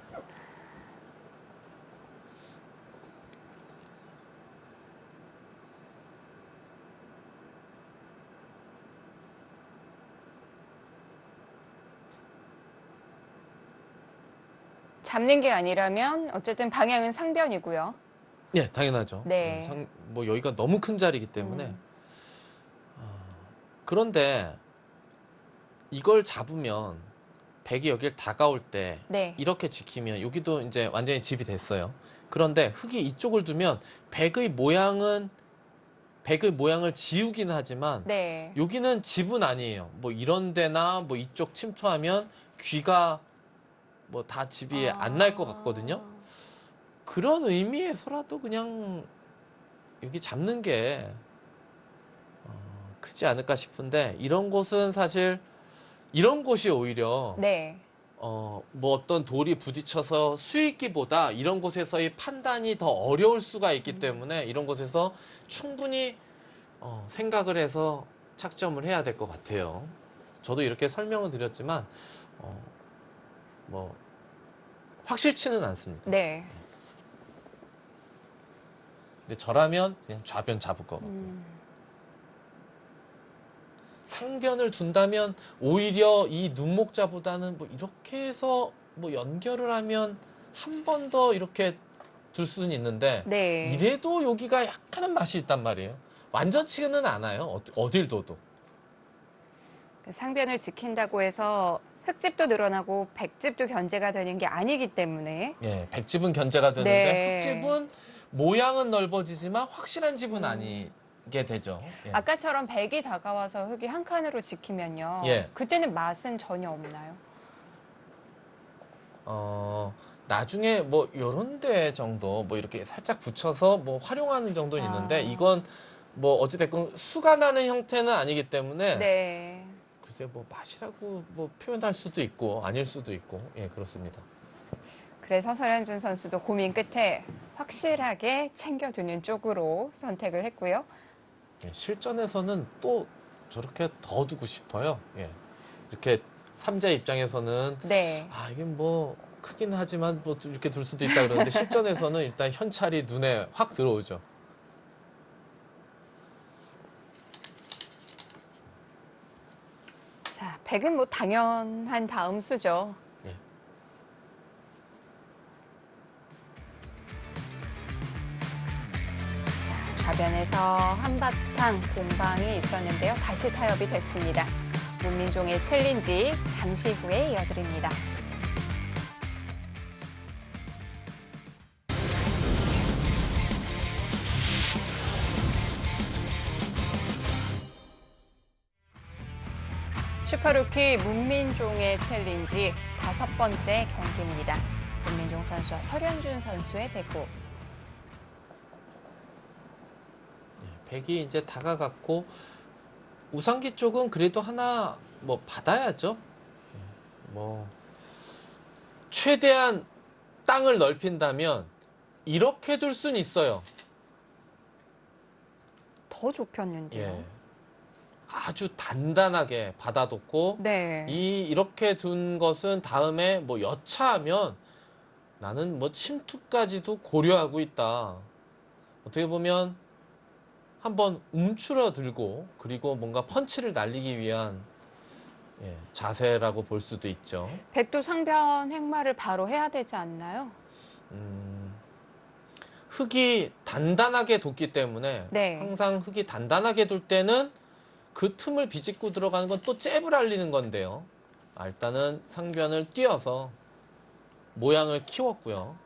잡는 게 아니라면 어쨌든 방향은 상변이고요. 예, 당연하죠. 네. 뭐 여기가 너무 큰 자리이기 때문에. 그런데 이걸 잡으면 백이 여길 다가올 때 네. 이렇게 지키면 여기도 이제 완전히 집이 됐어요. 그런데 흙이 이쪽을 두면 백의 모양을 지우긴 하지만 네. 여기는 집은 아니에요. 뭐 이런 데나 뭐 이쪽 침투하면 귀가 뭐 다 집이 안 날 것 같거든요. 그런 의미에서라도 그냥 여기 잡는 게 크지 않을까 싶은데 이런 곳은 사실 이런 곳이 오히려 네. 뭐 어떤 돌이 부딪혀서 수익기보다 이런 곳에서의 판단이 더 어려울 수가 있기 때문에 이런 곳에서 충분히 생각을 해서 착점을 해야 될 것 같아요. 저도 이렇게 설명을 드렸지만 뭐 확실치는 않습니다. 네. 근데 저라면 그냥 좌변 잡을 것 같고요. 상변을 둔다면 오히려 이 눈목자보다는 뭐 이렇게 해서 뭐 연결을 하면 한 번 더 이렇게 둘 수는 있는데 네. 이래도 여기가 약간은 맛이 있단 말이에요. 완전치는 않아요. 어딜 둬도. 상변을 지킨다고 해서 흙집도 늘어나고 백집도 견제가 되는 게 아니기 때문에 예, 백집은 견제가 되는데 네. 흙집은 모양은 넓어지지만 확실한 집은 아니게 되죠. 예. 아까처럼 백이 다가와서 흙이 한 칸으로 지키면요. 예. 그때는 맛은 전혀 없나요? 나중에 뭐 요런 데 정도 뭐 이렇게 살짝 붙여서 뭐 활용하는 정도는 있는데 이건 뭐 어찌됐건 수가 나는 형태는 아니기 때문에 네. 글쎄 뭐 맛이라고 뭐 표현할 수도 있고 아닐 수도 있고 예 그렇습니다. 그래서 설현준 선수도 고민 끝에 확실하게 챙겨두는 쪽으로 선택을 했고요. 예, 실전에서는 또 저렇게 더 두고 싶어요. 예. 이렇게 삼자 입장에서는 네. 이게 뭐 크긴 하지만 뭐 이렇게 둘 수도 있다 그러는데 실전에서는 일단 현찰이 눈에 확 들어오죠. 자, 백은 뭐 당연한 다음 수죠. 예. 좌변에서 한바탕 공방이 있었는데요. 다시 타협이 됐습니다. 문민종의 챌린지 잠시 후에 이어드립니다. 슈퍼루키 문민종의 챌린지 5번째 경기입니다. 문민종 선수와 설현준 선수의 대구. 백이 이제 다가갔고 우상기 쪽은 그래도 하나 뭐 받아야죠. 뭐 최대한 땅을 넓힌다면 이렇게 둘 수는 있어요. 더 좁혔는데요. 예. 아주 단단하게 받아뒀고 네. 이렇게 둔 것은 다음에 뭐 여차하면 나는 뭐 침투까지도 고려하고 있다. 어떻게 보면 한번 움츠러들고 그리고 뭔가 펀치를 날리기 위한 자세라고 볼 수도 있죠. 백도 상변 행마를 바로 해야 되지 않나요? 흙이 단단하게 뒀기 때문에 네. 항상 흙이 단단하게 둘 때는 그 틈을 비집고 들어가는 건 또 잽을 알리는 건데요. 일단은 상변을 띄어서 모양을 키웠고요.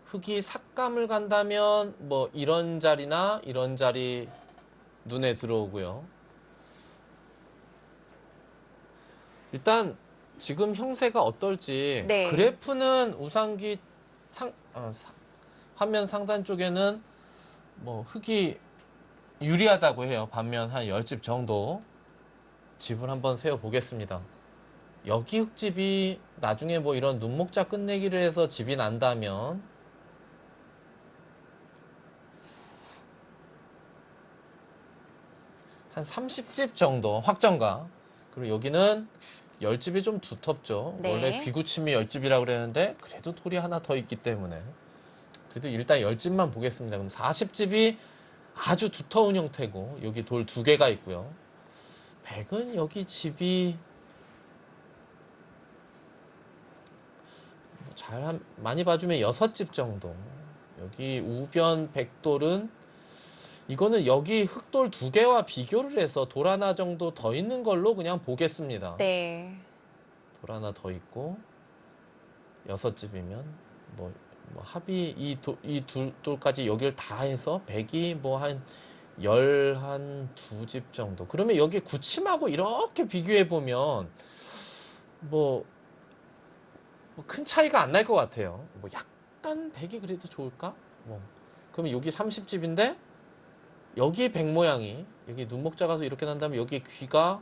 흙이 삭감을 간다면 뭐 이런 자리나 이런 자리 눈에 들어오고요. 일단 지금 형세가 어떨지 네. 그래프는 우상기 화면 상단 쪽에는 뭐 흙이 유리하다고 해요. 반면 한 10집 정도 집을 한번 세워 보겠습니다. 여기 흙집이 나중에 뭐 이런 눈목자 끝내기를 해서 집이 난다면 한 30집 정도 확정가. 그리고 여기는 10집이 좀 두텁죠. 네. 원래 귀구침이 10집이라고 그랬는데 그래도 돌이 하나 더 있기 때문에 그래도 일단 10집만 보겠습니다. 그럼 40집이 아주 두터운 형태고 여기 돌 2개가 있고요. 100은 여기 집이 많이 봐주면 6집 정도. 여기 우변 백돌은 이거는 여기 흙돌 2개와 비교를 해서 돌 하나 정도 더 있는 걸로 그냥 보겠습니다. 네. 돌 하나 더 있고 6집이면 뭐 합이 이 두 돌까지 여기를 다 해서 100이 뭐 한 2집 정도. 그러면 여기 구침하고 이렇게 비교해 보면 뭐 큰 차이가 안 날 것 같아요. 뭐 약간 100이 그래도 좋을까? 그러면 여기 30집인데 여기 100 모양이 여기 눈목자 가서 이렇게 난다면 여기 귀가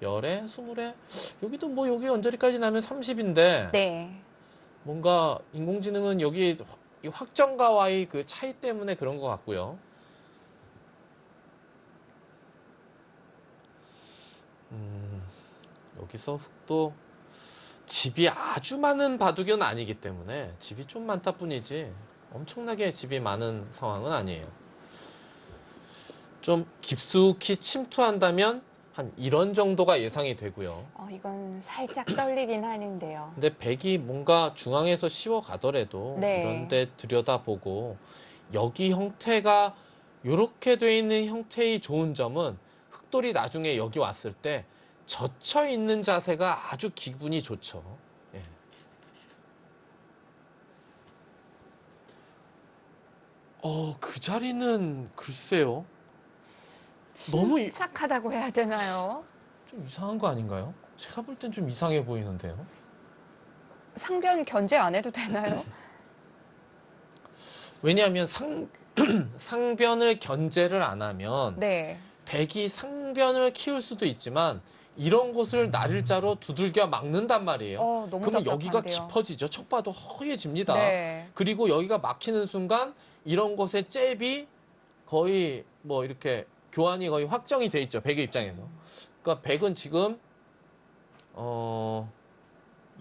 10에 20에 여기도 뭐 여기 언저리까지 나면 30인데 네. 뭔가 인공지능은 여기 이 확정가와의 그 차이 때문에 그런 것 같고요. 여기서 흙도 집이 아주 많은 바둑은 아니기 때문에 집이 좀 많다 뿐이지 엄청나게 집이 많은 상황은 아니에요. 좀 깊숙이 침투한다면 한 이런 정도가 예상이 되고요. 이건 살짝 떨리긴 하는데요. 근데 백이 뭔가 중앙에서 씌워 가더라도 네. 이런데 들여다보고 여기 형태가 이렇게 돼 있는 형태의 좋은 점은 흙돌이 나중에 여기 왔을 때 젖혀 있는 자세가 아주 기분이 좋죠. 예. 그 자리는 글쎄요. 너무 침착하다고 해야 되나요? 좀 이상한 거 아닌가요? 제가 볼 땐 좀 이상해 보이는데요. 상변 견제 안 해도 되나요? 왜냐하면 상변을 견제를 안 하면 네. 백이 상변을 키울 수도 있지만 이런 곳을 날일자로 두들겨 막는단 말이에요. 너무 그러면 답답한데요. 여기가 깊어지죠. 척 봐도 허해집니다. 네. 그리고 여기가 막히는 순간 이런 곳에 잽이 거의 뭐 이렇게 교환이 거의 확정이 돼 있죠. 백의 입장에서. 그러니까 백은 지금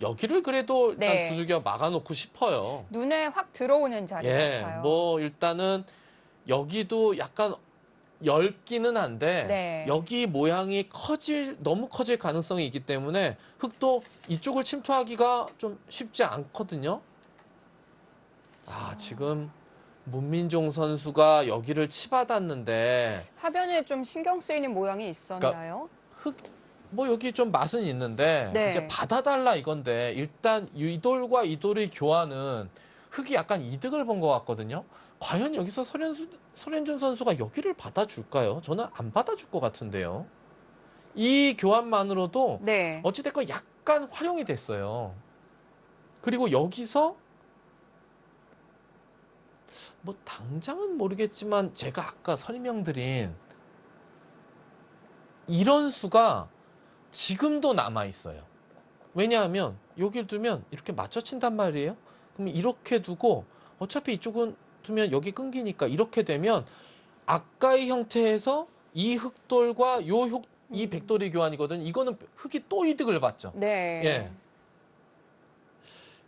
여기를 그래도 일단 네. 두들겨 막아놓고 싶어요. 눈에 확 들어오는 자리 같아요. 뭐 일단은 여기도 약간 엷기는 한데 네. 여기 모양이 너무 커질 가능성이 있기 때문에 흙도 이쪽을 침투하기가 좀 쉽지 않거든요. 지금 문민종 선수가 여기를 치받았는데 화변에 좀 신경 쓰이는 모양이 있었나요? 뭐 여기 좀 맛은 있는데 네. 이제 받아달라 이건데 일단 이 돌과 이 돌의 교환은 흙이 약간 이득을 본 것 같거든요. 과연 여기서 설현준 선수가 여기를 받아줄까요? 저는 안 받아줄 것 같은데요. 이 교환만으로도 네. 어찌됐건 약간 활용이 됐어요. 그리고 여기서 뭐 당장은 모르겠지만 제가 아까 설명드린 이런 수가 지금도 남아있어요. 왜냐하면 여기를 두면 이렇게 맞춰친단 말이에요. 그럼 이렇게 두고 어차피 이쪽은 두면 여기 끊기니까 이렇게 되면 아까의 형태에서 이 흙돌과 이 백돌이 교환이거든. 이거는 흙이 또 이득을 받죠. 네. 예.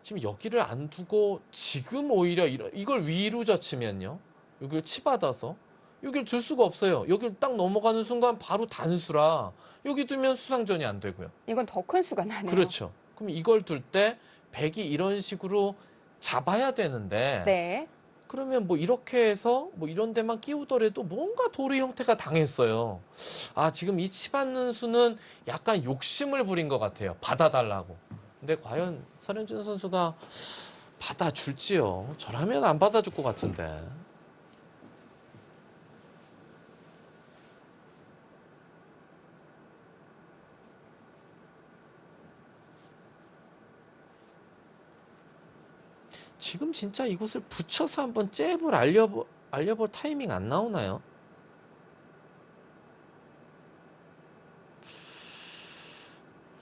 지금 여기를 안 두고 지금 오히려 이걸 위로 젖히면요. 여기를 치받아서 여기를 둘 수가 없어요. 여기를 딱 넘어가는 순간 바로 단수라 여기 두면 수상전이 안 되고요. 이건 더 큰 수가 나네요. 그렇죠. 그럼 이걸 둘 때 백이 이런 식으로 잡아야 되는데 네. 그러면 뭐 이렇게 해서 뭐 이런 데만 끼우더라도 뭔가 돌의 형태가 당했어요. 지금 이 치받는 수는 약간 욕심을 부린 것 같아요. 받아달라고. 근데 과연 설현준 선수가 받아줄지요? 저라면 안 받아줄 것 같은데. 지금 진짜 이곳을 붙여서 한번 잽을 알려볼 타이밍 안 나오나요?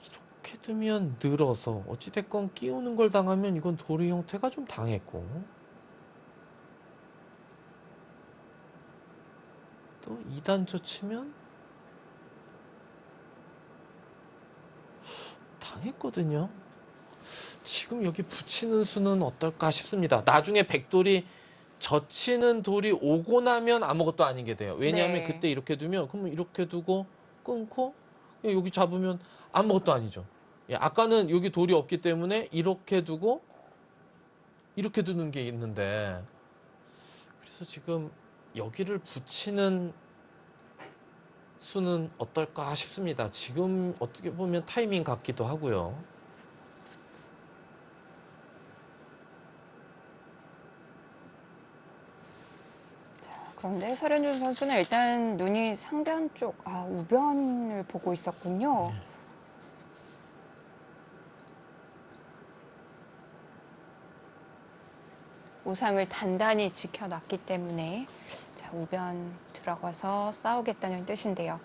이렇게 두면 늘어서 어찌됐건 끼우는 걸 당하면 이건 도리 형태가 좀 당했고, 또 2단조 치면 당했거든요. 지금 여기 붙이는 수는 어떨까 싶습니다. 나중에 백돌이 젖히는 돌이 오고 나면 아무것도 아닌 게 돼요. 왜냐하면 네. 그때 이렇게 두면, 그러면 이렇게 두고 끊고 여기 잡으면 아무것도 아니죠. 예, 아까는 여기 돌이 없기 때문에 이렇게 두고 이렇게 두는 게 있는데, 그래서 지금 여기를 붙이는 수는 어떨까 싶습니다. 지금 어떻게 보면 타이밍 같기도 하고요. 그런데 설현준 선수는 일단 눈이 상단 쪽, 우변을 보고 있었군요. 우상을 단단히 지켜놨기 때문에 자, 우변 들어가서 싸우겠다는 뜻인데요.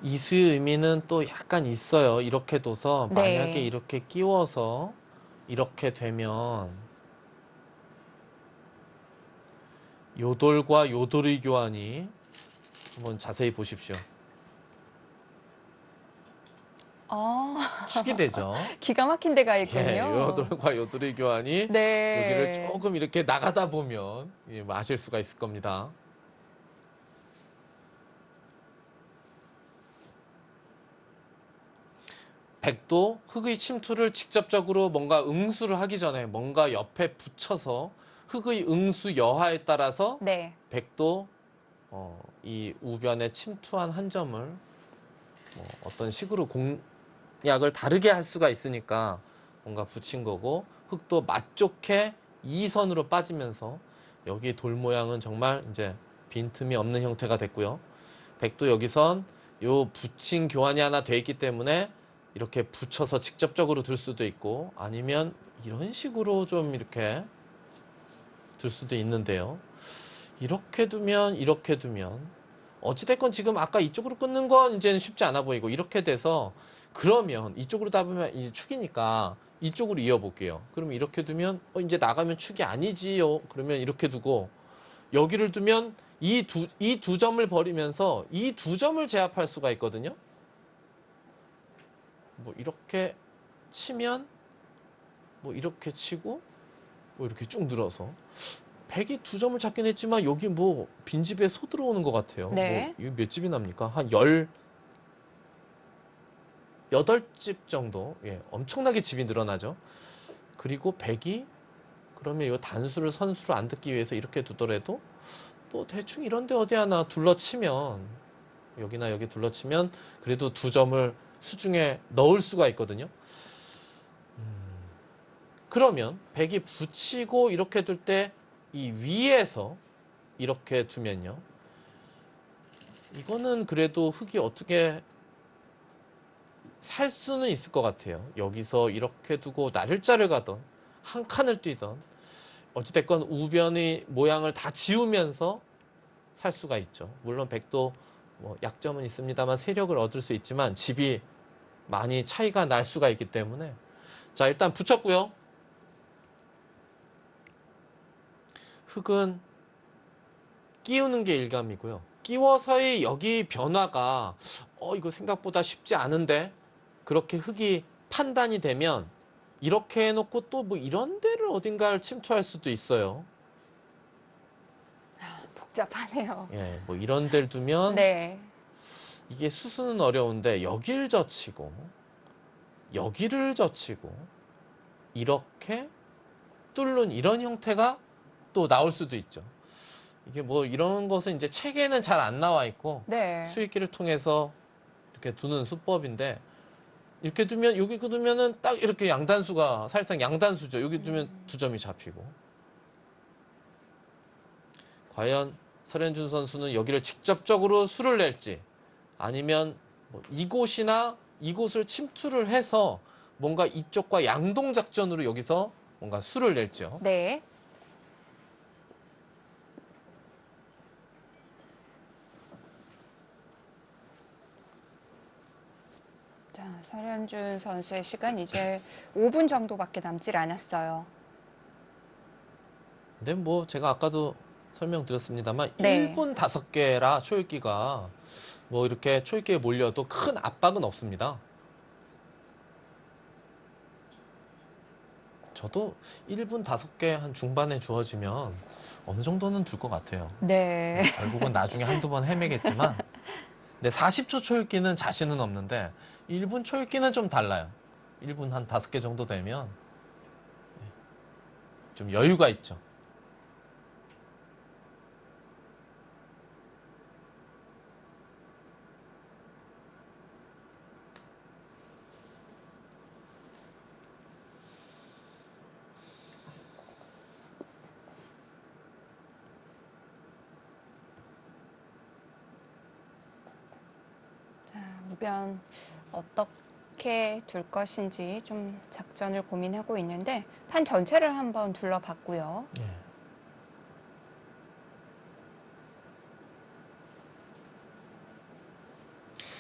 이수의 의미는 또 약간 있어요. 이렇게 둬서 네. 만약에 이렇게 끼워서 이렇게 되면 요돌과 요돌의 교환이, 한번 자세히 보십시오. 축이 되죠. 기가 막힌 데가 예, 있군요. 요돌과 요돌의 교환이 네. 여기를 조금 이렇게 나가다 보면 뭐 아실 수가 있을 겁니다. 백도 흙의 침투를 직접적으로 뭔가 응수를 하기 전에 뭔가 옆에 붙여서 흙의 응수 여하에 따라서 네. 백도 이 우변에 침투한 한 점을 어떤 식으로 공략을 다르게 할 수가 있으니까 뭔가 붙인 거고, 흙도 맛좋게 2선으로 빠지면서 여기 돌 모양은 정말 이제 빈틈이 없는 형태가 됐고요. 백도 여기선 요 붙인 교환이 하나 돼 있기 때문에 이렇게 붙여서 직접적으로 둘 수도 있고, 아니면 이런 식으로 좀 이렇게 둘 수도 있는데요. 이렇게 두면 어찌됐건 지금 아까 이쪽으로 끊는 건 이제는 쉽지 않아 보이고, 이렇게 돼서 그러면 이쪽으로 잡으면 이제 축이니까 이쪽으로 이어볼게요. 그러면 이렇게 두면 이제 나가면 축이 아니지요. 그러면 이렇게 두고 여기를 두면 이 두 점을 버리면서 이 두 점을 제압할 수가 있거든요. 뭐 이렇게 치면 뭐 이렇게 치고 뭐 이렇게 쭉 늘어서 백이 두 점을 잡긴 했지만 여기 뭐 빈집에 소 들어오는 것 같아요. 네. 뭐 이거 몇 집이 납니까? 한 18집 정도. 예, 엄청나게 집이 늘어나죠. 그리고 백이 그러면 이 단수를 선수로 안 듣기 위해서 이렇게 두더라도 또 대충 이런데 어디 하나 둘러치면, 여기나 여기 둘러치면 그래도 두 점을 수중에 넣을 수가 있거든요. 그러면 백이 붙이고 이렇게 둘 때 이 위에서 이렇게 두면요, 이거는 그래도 흙이 어떻게 살 수는 있을 것 같아요. 여기서 이렇게 두고 나를자를 가던 한 칸을 뛰던 어찌됐건 우변의 모양을 다 지우면서 살 수가 있죠. 물론 백도 뭐 약점은 있습니다만 세력을 얻을 수 있지만 집이 많이 차이가 날 수가 있기 때문에, 자, 일단 붙였고요. 흙은 끼우는 게 일감이고요. 끼워서의 여기 변화가 이거 생각보다 쉽지 않은데, 그렇게 흙이 판단이 되면 이렇게 해놓고 또 뭐 이런 데를 어딘가를 침투할 수도 있어요. 복잡하네요. 예, 뭐 이런 데를 두면 네. 이게 수수는 어려운데 여기를 젖히고 여기를 젖히고 이렇게 뚫는 이런 형태가 또 나올 수도 있죠. 이게 뭐 이런 것은 이제 책에는 잘 안 나와 있고 네. 수익기를 통해서 이렇게 두는 수법인데, 이렇게 두면 여기 두면은 딱 이렇게 양단수가 사실상 양단수죠. 여기 두면 두 점이 잡히고. 과연 설현준 선수는 여기를 직접적으로 수를 낼지, 아니면 뭐 이곳이나 이곳을 침투를 해서 뭔가 이쪽과 양동 작전으로 여기서 뭔가 수를 낼죠. 네. 자, 설현준 선수의 시간 이제 5분 정도밖에 남질 않았어요. 근데 뭐 제가 아까도 설명드렸습니다만 네. 1분 5개라 초읽기가 뭐 이렇게 초읽기에 몰려도 큰 압박은 없습니다. 저도 1분 5개 한 중반에 주어지면 어느 정도는 줄 것 같아요. 네. 결국은 나중에 한두 번 헤매겠지만 근데 40초 초읽기는 자신은 없는데 1분 초읽기는 좀 달라요. 1분 한 5개 정도 되면 좀 여유가 있죠. 자, 우변 어떻게 둘 것인지 좀 작전을 고민하고 있는데 판 전체를 한번 둘러봤고요.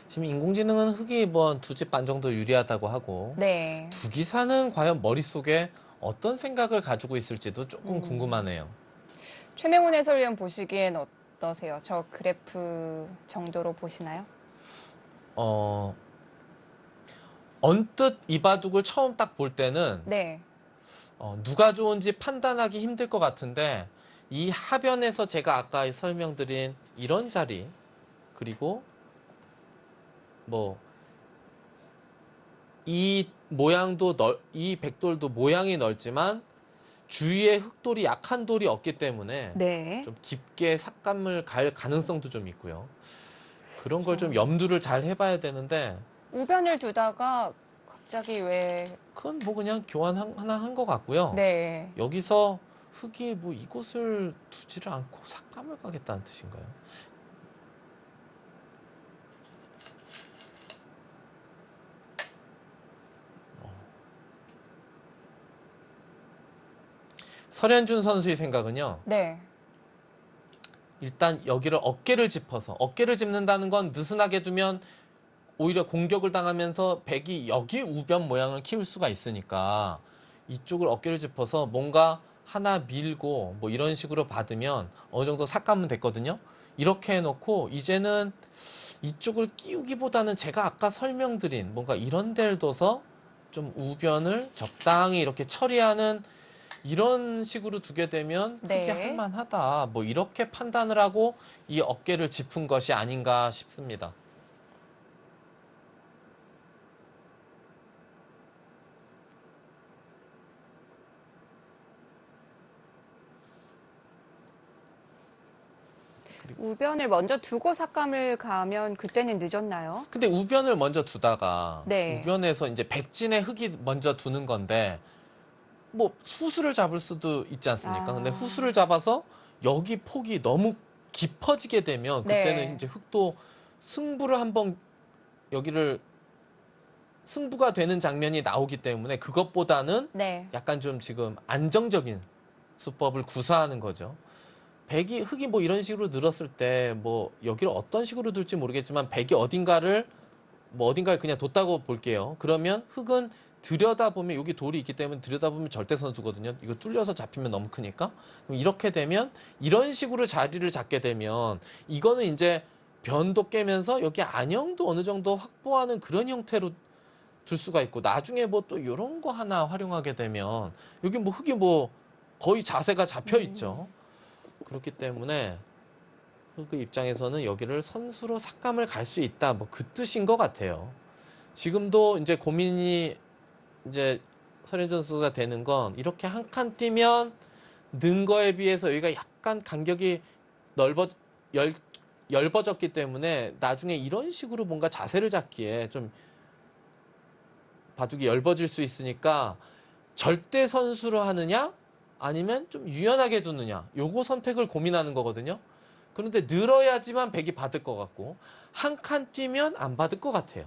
지금 인공지능은 흑이 뭐 2집 반 정도 유리하다고 하고 네. 두기사는 과연 머릿속에 어떤 생각을 가지고 있을지도 조금 궁금하네요. 최명훈 해설위원 보시기엔 어떠세요? 저 그래프 정도로 보시나요? 언뜻 이바둑을 처음 딱 볼 때는 네. 누가 좋은지 판단하기 힘들 것 같은데 이 하변에서 제가 아까 설명드린 이런 자리 그리고 뭐 이 모양도 이 백돌도 모양이 넓지만 주위에 흑돌이 약한 돌이 없기 때문에 네. 좀 깊게 삭감을 갈 가능성도 좀 있고요. 그런 걸 좀 염두를 잘 해봐야 되는데 우변을 두다가 갑자기 왜 그건 뭐 그냥 교환 하나 한 것 같고요. 네. 여기서 흑이 뭐 이곳을 두지를 않고 삭감을 가겠다는 뜻인가요? 설현준 선수의 생각은요. 네. 일단 여기를 어깨를 짚어서 어깨를 짚는다는 건 느슨하게 두면 오히려 공격을 당하면서 백이 여기 우변 모양을 키울 수가 있으니까 이쪽을 어깨를 짚어서 뭔가 하나 밀고 뭐 이런 식으로 받으면 어느 정도 삭감은 됐거든요. 이렇게 해놓고 이제는 이쪽을 끼우기보다는 제가 아까 설명드린 뭔가 이런 데를 둬서 좀 우변을 적당히 이렇게 처리하는 이런 식으로 두게 되면 네. 크게 할만하다. 뭐 이렇게 판단을 하고 이 어깨를 짚은 것이 아닌가 싶습니다. 우변을 먼저 두고 삭감을 가면 그때는 늦었나요? 근데 우변을 먼저 두다가 네. 우변에서 이제 백진의 흑이 먼저 두는 건데 뭐 후수를 잡을 수도 있지 않습니까? 근데 후수를 잡아서 여기 폭이 너무 깊어지게 되면 그때는 네. 이제 흑도 승부를 한번 여기를 승부가 되는 장면이 나오기 때문에 그것보다는 네. 약간 좀 지금 안정적인 수법을 구사하는 거죠. 백이 흑이 뭐 이런 식으로 늘었을 때 뭐 여기를 어떤 식으로 둘지 모르겠지만 백이 어딘가를 그냥 뒀다고 볼게요. 그러면 흑은 들여다보면 여기 돌이 있기 때문에 들여다보면 절대 선수거든요. 이거 뚫려서 잡히면 너무 크니까. 그럼 이렇게 되면 이런 식으로 자리를 잡게 되면 이거는 이제 변도 깨면서 여기 안형도 어느 정도 확보하는 그런 형태로 둘 수가 있고 나중에 뭐 또 이런 거 하나 활용하게 되면 여기 뭐 흑이 뭐 거의 자세가 잡혀 있죠. 그렇기 때문에 흑의 입장에서는 여기를 선수로 삭감을 갈 수 있다. 뭐 그 뜻인 것 같아요. 지금도 이제 고민이 이제 설현준 선수가 되는 건 이렇게 한 칸 뛰면 는 거에 비해서 여기가 약간 간격이 얇아졌기 때문에 나중에 이런 식으로 뭔가 자세를 잡기에 좀 바둑이 얇아질 수 있으니까 절대 선수로 하느냐 아니면 좀 유연하게 두느냐 요거 선택을 고민하는 거거든요. 그런데 늘어야지만 백이 받을 것 같고 한 칸 뛰면 안 받을 것 같아요.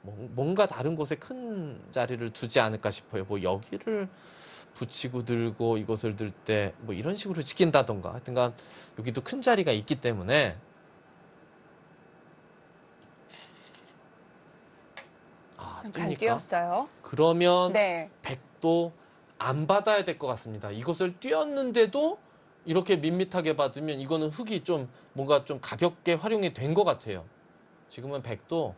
뭔가 다른 곳에 큰 자리를 두지 않을까 싶어요. 뭐 여기를 붙이고 들고 이것을 들 때 뭐 이런 식으로 지킨다던가 하여튼간 여기도 큰 자리가 있기 때문에 잘 뜹니까? 뛰었어요. 그러면 네. 백도 안 받아야 될 것 같습니다. 이것을 뛰었는데도 이렇게 밋밋하게 받으면 이거는 흙이 좀 뭔가 좀 가볍게 활용이 된 것 같아요. 지금은 백도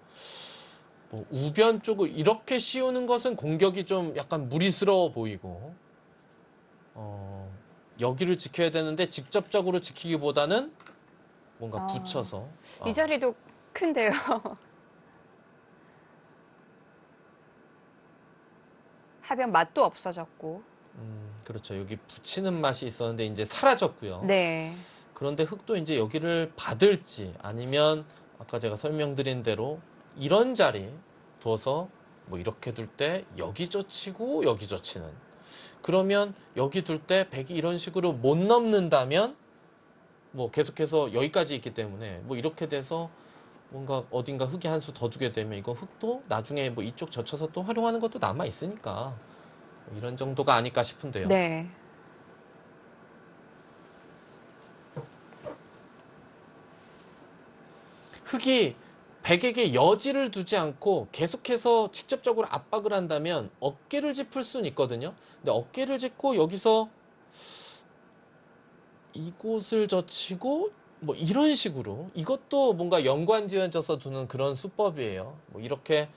뭐 우변 쪽을 이렇게 씌우는 것은 공격이 좀 약간 무리스러워 보이고 여기를 지켜야 되는데 직접적으로 지키기보다는 뭔가 붙여서 이 자리도 큰데요. 하변 맛도 없어졌고. 그렇죠. 여기 붙이는 맛이 있었는데 이제 사라졌고요. 네. 그런데 흙도 이제 여기를 받을지 아니면 아까 제가 설명드린 대로 이런 자리 둬서 뭐 이렇게 둘 때 여기 젖히고 여기 젖히는 그러면 여기 둘 때 백이 이런 식으로 못 넘는다면 뭐 계속해서 여기까지 있기 때문에 뭐 이렇게 돼서 뭔가 어딘가 흙이 한 수 더 두게 되면 이거 흙도 나중에 뭐 이쪽 젖혀서 또 활용하는 것도 남아 있으니까 뭐 이런 정도가 아닐까 싶은데요. 네. 흙이 백에게 여지를 두지 않고 계속해서 직접적으로 압박을 한다면 어깨를 짚을 수는 있거든요. 근데 어깨를 짚고 여기서 이곳을 젖히고 뭐 이런 식으로 이것도 뭔가 연관지어져서 두는 그런 수법이에요. 뭐 이렇게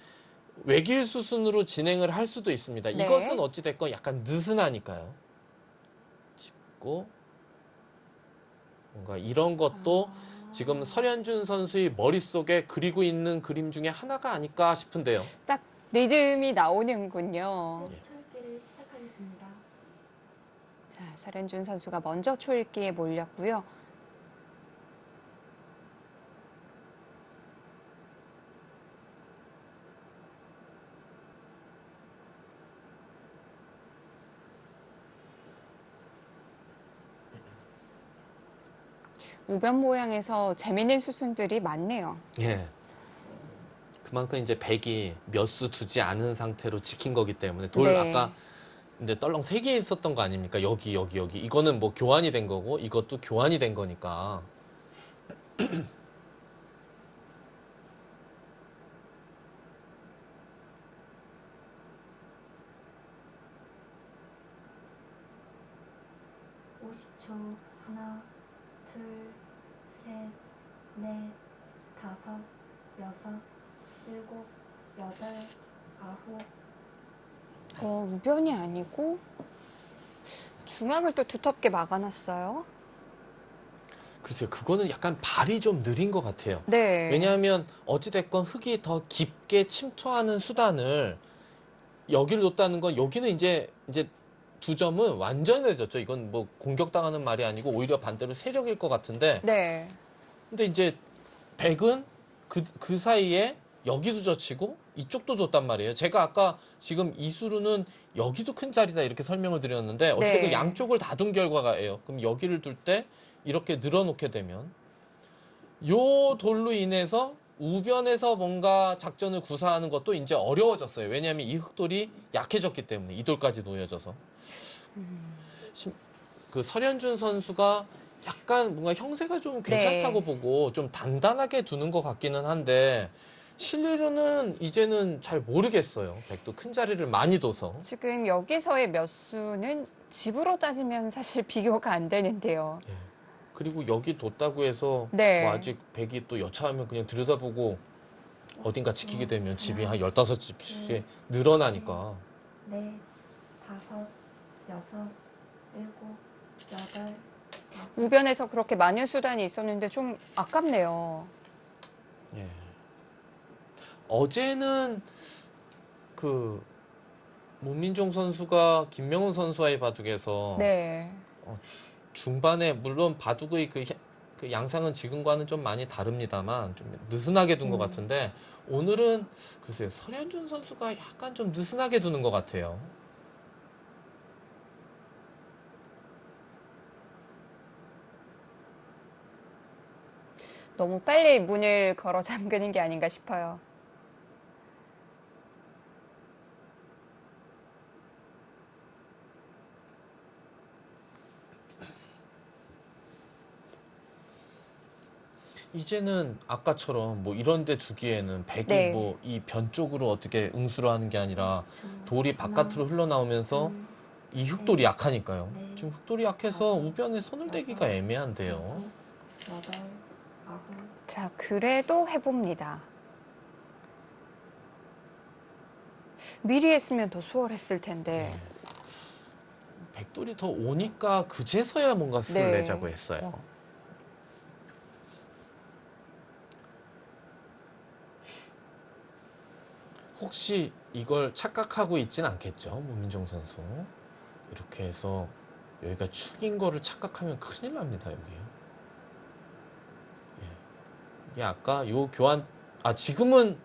외길 수순으로 진행을 할 수도 있습니다. 네. 이것은 어찌됐건 약간 느슨하니까요. 짚고 뭔가 이런 것도 지금 설현준 선수의 머릿속에 그리고 있는 그림 중에 하나가 아닐까 싶은데요. 딱 리듬이 나오는군요. 초읽기를 시작하겠습니다. 자, 설현준 선수가 먼저 초읽기에 몰렸고요. 우변 모양에서 재밌는 수순들이 많네요. 예. 그만큼 이제 백이 몇 수 두지 않은 상태로 지킨 거기 때문에 돌 네. 아까 근데 떨렁 3개 있었던 거 아닙니까? 여기 이거는 뭐 교환이 된 거고 이것도 교환이 된 거니까 (50초) 하나, 둘, 셋, 넷, 다섯, 여섯, 일곱, 여덟, 아홉. 우변이 아니고 중앙을 또 두텁게 막아놨어요. 글쎄요 그거는 약간 발이 좀 느린 것 같아요. 네. 왜냐하면 어찌됐건 흙이 더 깊게 침투하는 수단을 여기를 뒀다는 건 여기는 이제 두 점은 완전해졌죠. 이건 뭐 공격당하는 말이 아니고 오히려 반대로 세력일 것 같은데 네. 근데 이제 백은 그 사이에 여기도 젖히고 이쪽도 뒀단 말이에요. 제가 아까 지금 이수루는 여기도 큰 자리다 이렇게 설명을 드렸는데 어쨌든 네. 양쪽을 다 둔 결과가예요. 그럼 여기를 둘 때 이렇게 늘어놓게 되면 요 돌로 인해서 우변에서 뭔가 작전을 구사하는 것도 이제 어려워졌어요. 왜냐하면 이 흙돌이 약해졌기 때문에 이 돌까지 놓여져서 그 설현준 선수가 약간 뭔가 형세가 좀 괜찮다고 네. 보고 좀 단단하게 두는 것 같기는 한데 실리로는 이제는 잘 모르겠어요. 백도 큰 자리를 많이 둬서. 지금 여기서의 몇 수는 집으로 따지면 사실 비교가 안 되는데요. 그리고 여기 뒀다고 해서 네. 뭐 아직 백이 또 여차하면 그냥 들여다보고 어딘가 지키게 되면 집이 한 15집씩 늘어나니까. 넷, 다섯, 여섯, 일곱, 여덟, 우변에서 그렇게 많은 수단이 있었는데 좀 아깝네요. 예. 어제는 그 문민종 선수가 김명훈 선수와의 바둑에서 네. 중반에 물론 바둑의 그 양상은 지금과는 좀 많이 다릅니다만 좀 느슨하게 둔 것 같은데 오늘은 글쎄요 설현준 선수가 약간 좀 느슨하게 두는 것 같아요. 너무 빨리 문을 걸어 잠그는 게 아닌가 싶어요. 이제는 아까처럼 뭐 이런 데 두기에는 백이 네. 뭐 이 변 쪽으로 어떻게 응수를 하는 게 아니라 30초. 돌이 바깥으로 하나, 흘러나오면서 둘, 이 흑돌이 셋, 약하니까요. 넷, 지금 흑돌이 약해서 다섯, 우변에 손을 대기가 여섯, 애매한데요. 일곱, 여덟, 아홉. 자, 그래도 해봅니다. 미리 했으면 더 수월했을 텐데. 백돌이 더 오니까 그제서야 뭔가 수를 네. 내자고 했어요. 혹시 이걸 착각하고 있진 않겠죠, 문민정 선수. 이렇게 해서 여기가 축인 거를 착각하면 큰일 납니다, 여기. 예. 이게 아까 요 교환, 지금은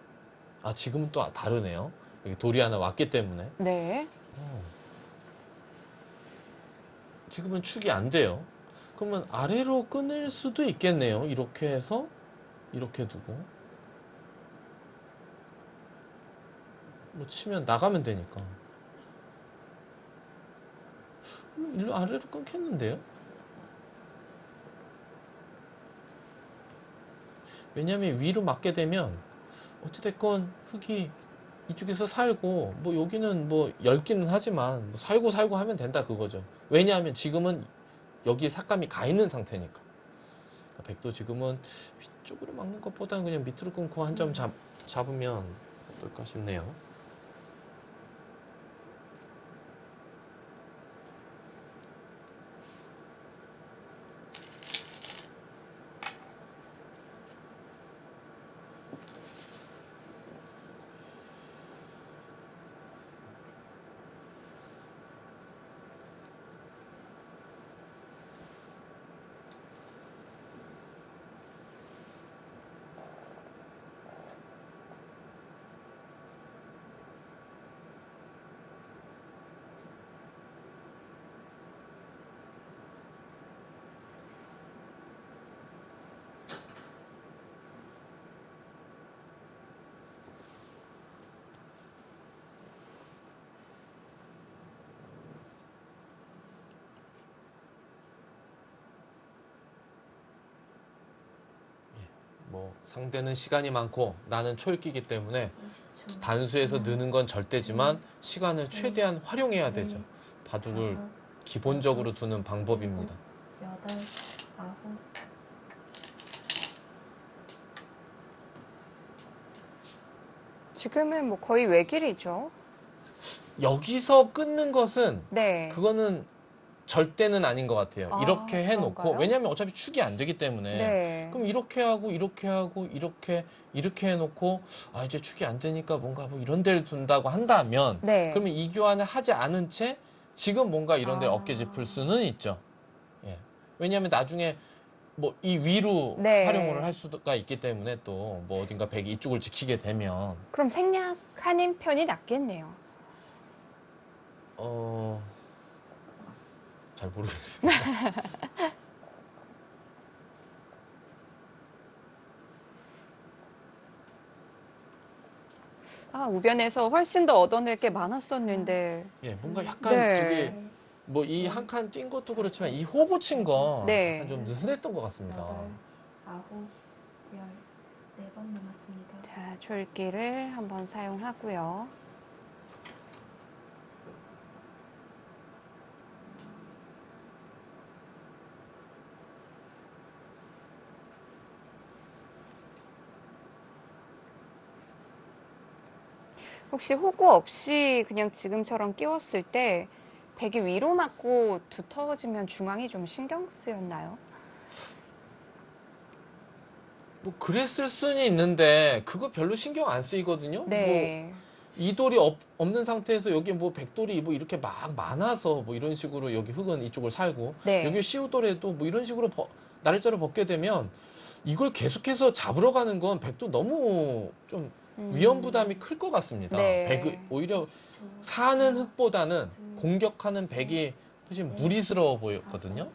또 다르네요. 여기 돌이 하나 왔기 때문에. 네. 지금은 축이 안 돼요. 그러면 아래로 끊을 수도 있겠네요. 이렇게 해서 이렇게 두고 뭐 치면 나가면 되니까. 그럼 일로 아래로 끊겠는데요? 왜냐면 위로 맞게 되면 어찌됐건 흙이 이쪽에서 살고 뭐 여기는 뭐 얇기는 하지만 뭐 살고 하면 된다 그거죠. 왜냐하면 지금은 여기에 삭감이 가 있는 상태니까. 그러니까 백도 지금은 위쪽으로 막는 것보다는 그냥 밑으로 끊고 한 점 잡으면 어떨까 싶네요. 뭐 상대는 시간이 많고 나는 초읽기이기 때문에 50초. 단수에서 하나, 느는 건 절대지만 시간을 최대한 활용해야 되죠. 넷, 바둑을 다섯, 기본적으로 두는 방법입니다. 여덟, 아홉. 지금은 뭐 거의 외길이죠. 여기서 끊는 것은 네. 그거는 절대는 아닌 것 같아요. 아, 이렇게 해놓고 그런가요? 왜냐하면 어차피 축이 안 되기 때문에 네. 그럼 이렇게 하고 이렇게 해놓고 이제 축이 안 되니까 뭔가 뭐 이런 데를 둔다고 한다면 네. 그러면 이 교환을 하지 않은 채 지금 뭔가 이런 데를 아. 어깨 짚을 수는 있죠. 예. 왜냐하면 나중에 뭐 이 위로 네. 활용을 할 수가 있기 때문에 또 뭐 어딘가 백이 이쪽을 지키게 되면 그럼 생략하는 편이 낫겠네요. 잘 모르겠어요. 우변에서 훨씬 더 얻어낼 게 많았었는데. 예, 뭔가 약간 네. 저기 뭐 이 한 칸 뛴 것도 그렇지만 이 호구 친 거 네. 약간 좀 느슨했던 것 같습니다. 여덟, 아홉, 열. 4번 남았습니다. 자, 줄기를 한번 사용하고요. 혹시 호구 없이 그냥 지금처럼 끼웠을 때 백이 위로 맞고 두터워지면 중앙이 좀 신경 쓰였나요? 뭐 그랬을 수는 있는데 그거 별로 신경 안 쓰이거든요. 네. 뭐 이돌이 없는 상태에서 여기 뭐 백돌이 뭐 이렇게 막 많아서 뭐 이런 식으로 여기 흙은 이쪽을 살고 네. 여기 시우돌에도 뭐 이런 식으로 날짜를 벗게 되면 이걸 계속해서 잡으러 가는 건 백도 너무 좀 위험 부담이 클 것 같습니다. 네. 백이 오히려 10초. 사는 흙보다는 둘, 공격하는 백이 훨씬 무리스러워 보였거든요.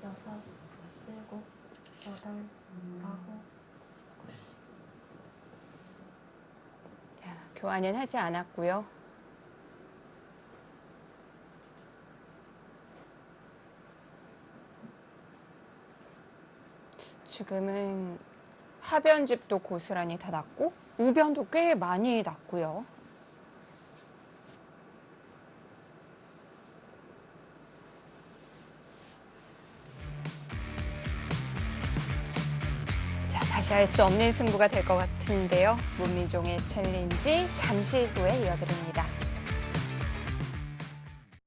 여섯, 일곱, 여덟, 아홉. 자, 교환은 하지 않았고요. 지금은 하변집도 고스란히 다 났고 우변도 꽤 많이 났고요. 자, 다시 알 수 없는 승부가 될 것 같은데요. 문민종의 챌린지 잠시 후에 이어드립니다.